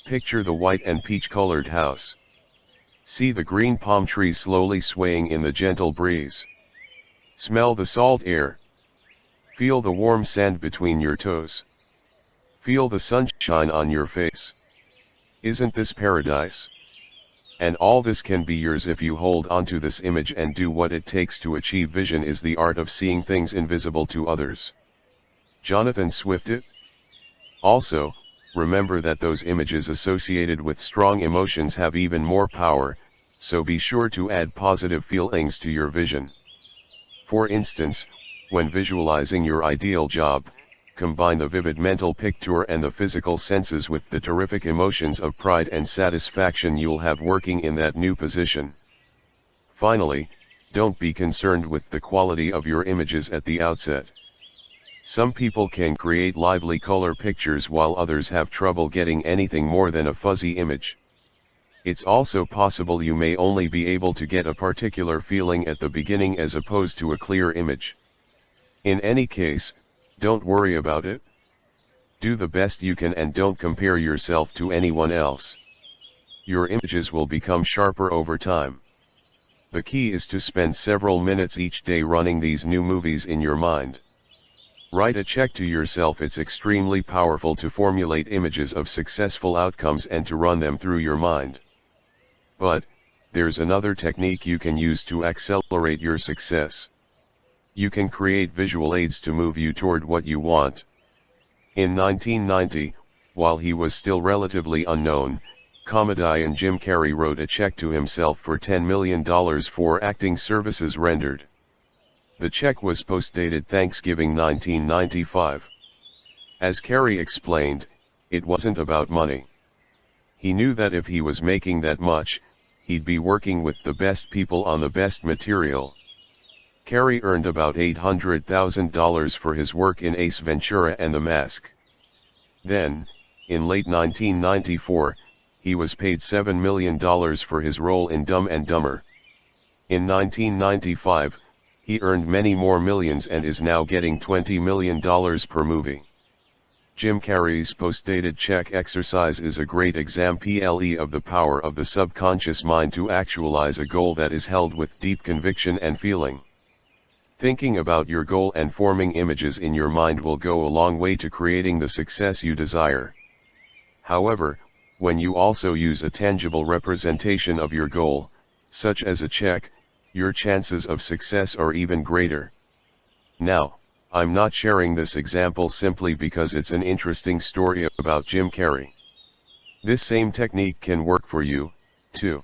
[SPEAKER 1] Picture the white and peach-colored house. See the green palm trees slowly swaying in the gentle breeze. Smell the salt air. Feel the warm sand between your toes. Feel the sunshine on your face. Isn't this paradise? And all this can be yours if you hold onto this image and do what it takes to achieve vision. Is the art of seeing things invisible to others. Jonathan Swift. Also, remember that those images associated with strong emotions have even more power, so be sure to add positive feelings to your vision. For instance, when visualizing your ideal job, combine the vivid mental picture and the physical senses with the terrific emotions of pride and satisfaction you'll have working in that new position. Finally, don't be concerned with the quality of your images at the outset. Some people can create lively color pictures while others have trouble getting anything more than a fuzzy image. It's also possible you may only be able to get a particular feeling at the beginning as opposed to a clear image. In any case, don't worry about it. Do the best you can and don't compare yourself to anyone else. Your images will become sharper over time. The key is to spend several minutes each day running these new movies in your mind. Write a check to yourself. It's extremely powerful to formulate images of successful outcomes and to run them through your mind. But, there's another technique you can use to accelerate your success. You can create visual aids to move you toward what you want. In 1990, while he was still relatively unknown, comedian Jim Carrey wrote a check to himself for $10 million for acting services rendered. The check was post-dated Thanksgiving 1995. As Carrey explained, it wasn't about money. He knew that if he was making that much, he'd be working with the best people on the best material. Carrey earned about $800,000 for his work in Ace Ventura and The Mask. Then, in late 1994, he was paid $7 million for his role in Dumb and Dumber. In 1995, he earned many more millions and is now getting $20 million per movie. Jim Carrey's post-dated check exercise is a great example of the power of the subconscious mind to actualize a goal that is held with deep conviction and feeling. Thinking about your goal and forming images in your mind will go a long way to creating the success you desire. However, when you also use a tangible representation of your goal, such as a check, your chances of success are even greater. Now, I'm not sharing this example simply because it's an interesting story about Jim Carrey. This same technique can work for you, too.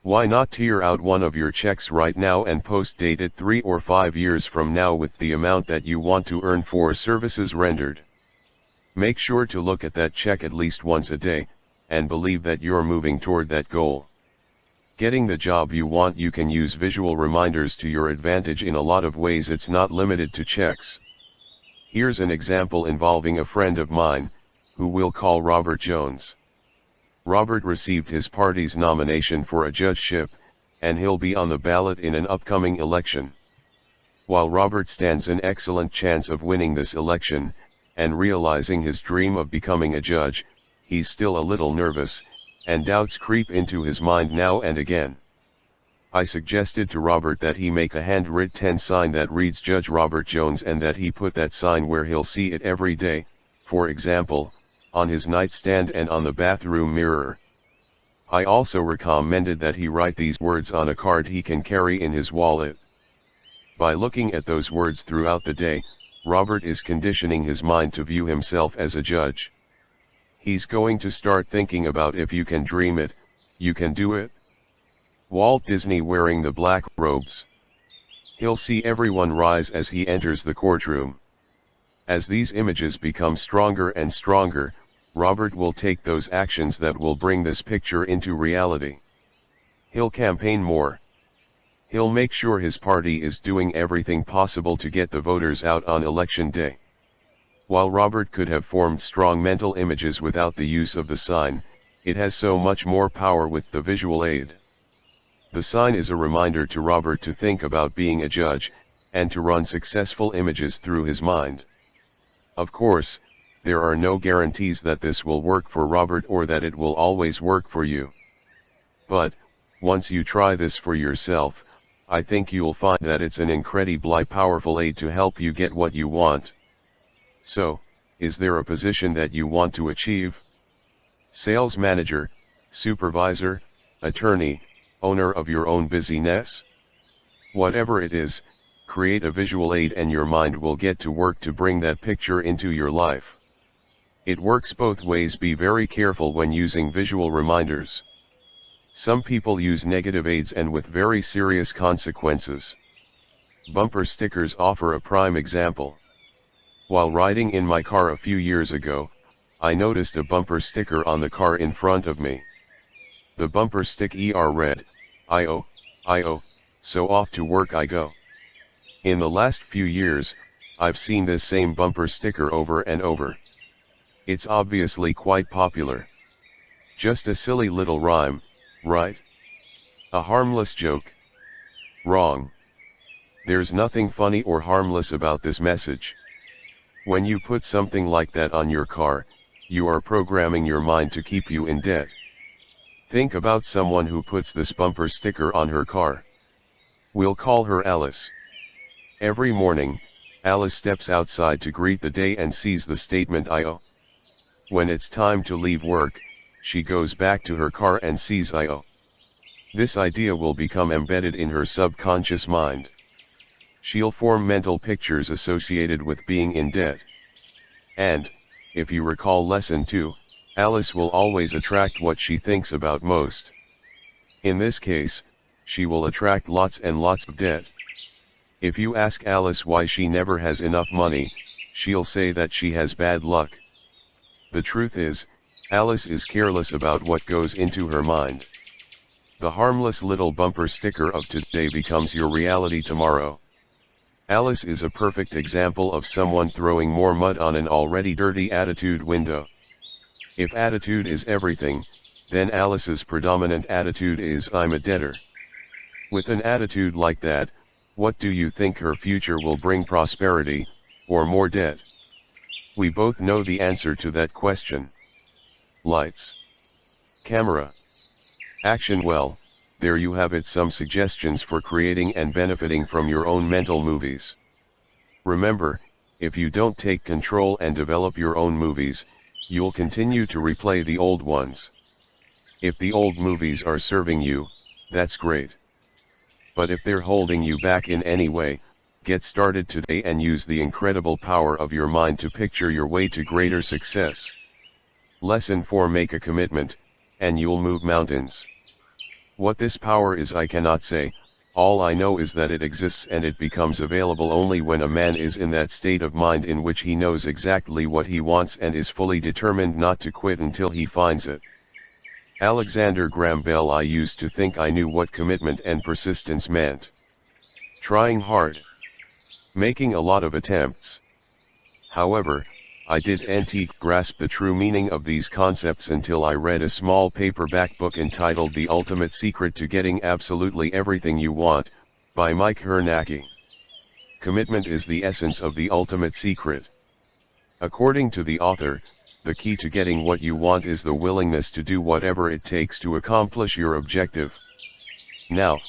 [SPEAKER 1] Why not tear out one of your checks right now and post-date it 3 or 5 years from now with the amount that you want to earn for services rendered? Make sure to look at that check at least once a day, and believe that you're moving toward that goal. Getting the job you want. You can use visual reminders to your advantage in a lot of ways. It's not limited to checks. Here's an example involving a friend of mine, who we'll call Robert Jones. Robert received his party's nomination for a judgeship, and he'll be on the ballot in an upcoming election. While Robert stands an excellent chance of winning this election, and realizing his dream of becoming a judge, he's still a little nervous, and doubts creep into his mind now and again. I suggested to Robert that he make a handwritten sign that reads Judge Robert Jones and that he put that sign where he'll see it every day, for example, on his nightstand and on the bathroom mirror. I also recommended that he write these words on a card he can carry in his wallet. By looking at those words throughout the day, Robert is conditioning his mind to view himself as a judge. He's going to start thinking about if you can dream it, you can do it. Walt Disney wearing the black robes. He'll see everyone rise as he enters the courtroom. As these images become stronger and stronger, Robert will take those actions that will bring this picture into reality. He'll campaign more. He'll make sure his party is doing everything possible to get the voters out on election day. While Robert could have formed strong mental images without the use of the sign, it has so much more power with the visual aid. The sign is a reminder to Robert to think about being a judge, and to run successful images through his mind. Of course, there are no guarantees that this will work for Robert or that it will always work for you. But, once you try this for yourself, I think you'll find that it's an incredibly powerful aid to help you get what you want. So, is there a position that you want to achieve? Sales manager, supervisor, attorney, owner of your own business? Whatever it is, create a visual aid and your mind will get to work to bring that picture into your life. It works both ways. Be very careful when using visual reminders. Some people use negative aids and with very serious consequences. Bumper stickers offer a prime example. While riding in my car a few years ago, I noticed a bumper sticker on the car in front of me. The bumper sticker read, "I-O, so off to work I go." In the last few years, I've seen this same bumper sticker over and over. It's obviously quite popular. Just a silly little rhyme, right? A harmless joke. Wrong. There's nothing funny or harmless about this message. When you put something like that on your car, you are programming your mind to keep you in debt. Think about someone who puts this bumper sticker on her car. We'll call her Alice. Every morning, Alice steps outside to greet the day and sees the statement "I-O." When it's time to leave work, she goes back to her car and sees "I-O." This idea will become embedded in her subconscious mind. She'll form mental pictures associated with being in debt. And, if you recall lesson 2, Alice will always attract what she thinks about most. In this case, she will attract lots and lots of debt. If you ask Alice why she never has enough money, she'll say that she has bad luck. The truth is, Alice is careless about what goes into her mind. The harmless little bumper sticker of today becomes your reality tomorrow. Alice is a perfect example of someone throwing more mud on an already dirty attitude window. If attitude is everything, then Alice's predominant attitude is "I'm a debtor." With an attitude like that, what do you think her future will bring? Prosperity, or more debt? We both know the answer to that question. Lights. Camera. Action. Well, there you have it, some suggestions for creating and benefiting from your own mental movies. Remember, if you don't take control and develop your own movies, you'll continue to replay the old ones. If the old movies are serving you, that's great. But if they're holding you back in any way, get started today and use the incredible power of your mind to picture your way to greater success. Lesson 4. Make a commitment, and you'll move mountains. What this power is I cannot say, all I know is that it exists, and it becomes available only when a man is in that state of mind in which he knows exactly what he wants and is fully determined not to quit until he finds it. Alexander Graham Bell. I used to think I knew what commitment and persistence meant. Trying hard. Making a lot of attempts. However, I didn't grasp the true meaning of these concepts until I read a small paperback book entitled The Ultimate Secret to Getting Absolutely Everything You Want, by Mike Hernacki. Commitment is the essence of the ultimate secret. According to the author, the key to getting what you want is the willingness to do whatever it takes to accomplish your objective. Now,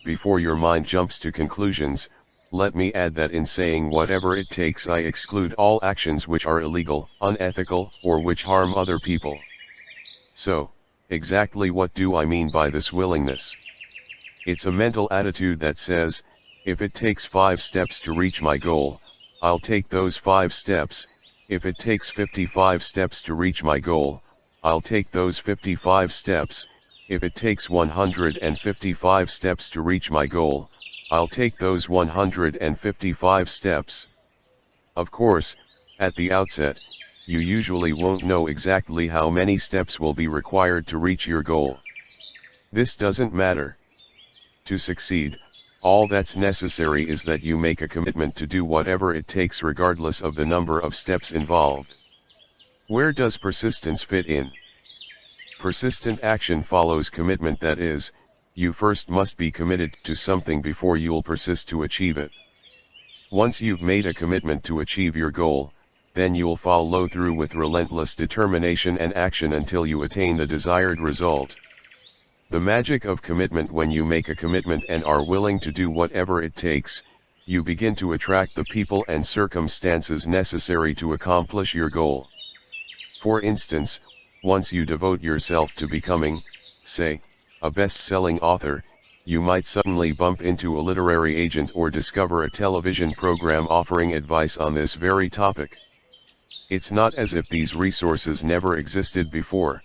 [SPEAKER 1] before your mind jumps to conclusions, let me add that in saying whatever it takes, I exclude all actions which are illegal, unethical, or which harm other people. So, exactly what do I mean by this willingness? It's a mental attitude that says, If it takes 5 steps to reach my goal, I'll take those 5 steps. If it takes 55 steps to reach my goal, I'll take those 55 steps. If it takes 155 steps to reach my goal, I'll take those 155 steps. Of course, at the outset, you usually won't know exactly how many steps will be required to reach your goal. This doesn't matter. To succeed, all that's necessary is that you make a commitment to do whatever it takes regardless of the number of steps involved. Where does persistence fit in? Persistent action follows commitment, that is, you first must be committed to something before you'll persist to achieve it. Once you've made a commitment to achieve your goal, then you'll follow through with relentless determination and action until you attain the desired result. The magic of commitment: when you make a commitment and are willing to do whatever it takes, you begin to attract the people and circumstances necessary to accomplish your goal. For instance, once you devote yourself to becoming, say, a best-selling author, you might suddenly bump into a literary agent or discover a television program offering advice on this very topic. It's not as if these resources never existed before.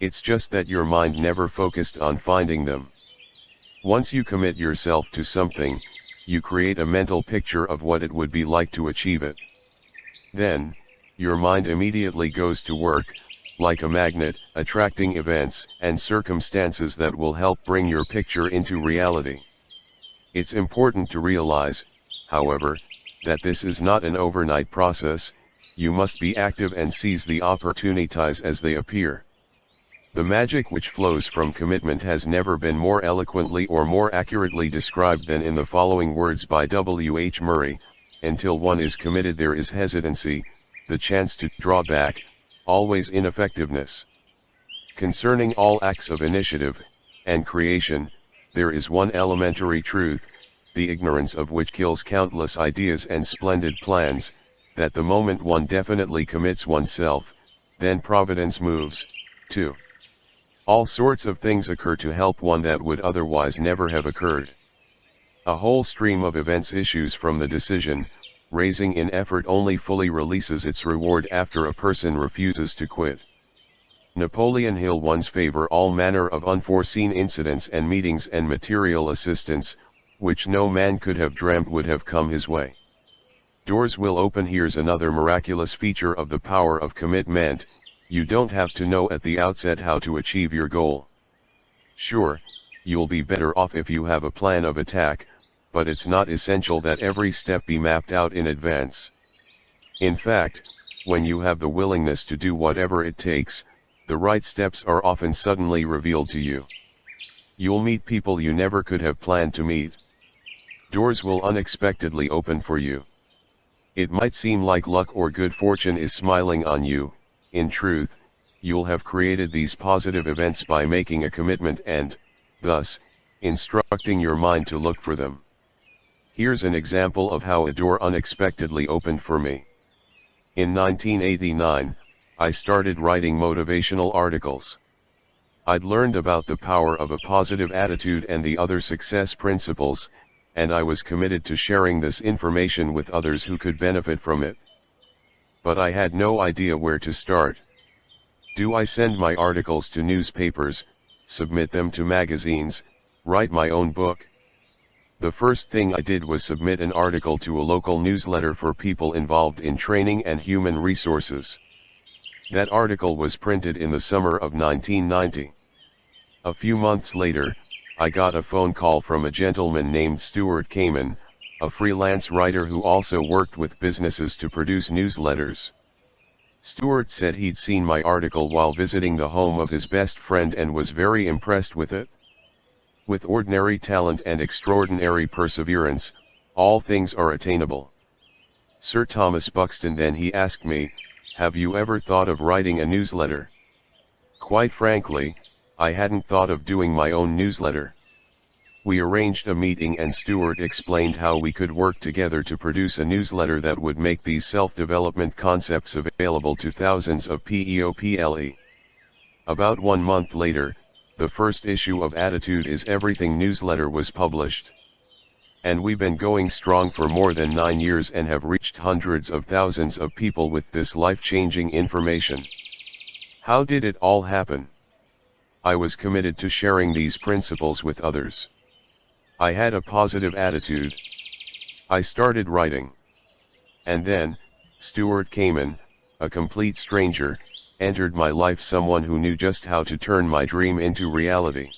[SPEAKER 1] It's just that your mind never focused on finding them. Once you commit yourself to something, you create a mental picture of what it would be like to achieve it. Then, your mind immediately goes to work, like a magnet, attracting events and circumstances that will help bring your picture into reality. It's important to realize, however, that this is not an overnight process. You must be active and seize the opportunities as they appear. The magic which flows from commitment has never been more eloquently or more accurately described than in the following words by W. H. Murray: until one is committed there is hesitancy, the chance to draw back, always ineffectiveness. Concerning all acts of initiative and creation, there is one elementary truth, the ignorance of which kills countless ideas and splendid plans, that the moment one definitely commits oneself, then Providence moves, too. All sorts of things occur to help one that would otherwise never have occurred. A whole stream of events issues from the decision. Raising in effort only fully releases its reward after a person refuses to quit. Napoleon Hill once favored all manner of unforeseen incidents and meetings and material assistance, which no man could have dreamt would have come his way. Doors will open. Here's another miraculous feature of the power of commitment: you don't have to know at the outset how to achieve your goal. Sure, you'll be better off if you have a plan of attack, but it's not essential that every step be mapped out in advance. In fact, when you have the willingness to do whatever it takes, the right steps are often suddenly revealed to you. You'll meet people you never could have planned to meet. Doors will unexpectedly open for you. It might seem like luck or good fortune is smiling on you. In truth, you'll have created these positive events by making a commitment and, thus, instructing your mind to look for them. Here's an example of how a door unexpectedly opened for me. In 1989, I started writing motivational articles. I'd learned about the power of a positive attitude and the other success principles, and I was committed to sharing this information with others who could benefit from it. But I had no idea where to start. Do I send my articles to newspapers, submit them to magazines, write my own book? The first thing I did was submit an article to a local newsletter for people involved in training and human resources. That article was printed in the summer of 1990. A few months later, I got a phone call from a gentleman named Stuart Kamen, a freelance writer who also worked with businesses to produce newsletters. Stuart said he'd seen my article while visiting the home of his best friend and was very impressed with it. With ordinary talent and extraordinary perseverance, all things are attainable. Sir Thomas Buxton. Then he asked me, "Have you ever thought of writing a newsletter?" Quite frankly, I hadn't thought of doing my own newsletter. We arranged a meeting and Stuart explained how we could work together to produce a newsletter that would make these self-development concepts available to thousands of people. About 1 month later, the first issue of Attitude is Everything newsletter was published. And we've been going strong for more than 9 years and have reached hundreds of thousands of people with this life-changing information. How did it all happen? I was committed to sharing these principles with others. I had a positive attitude. I started writing. And then, Stuart came in, a complete stranger, entered my life, someone who knew just how to turn my dream into reality.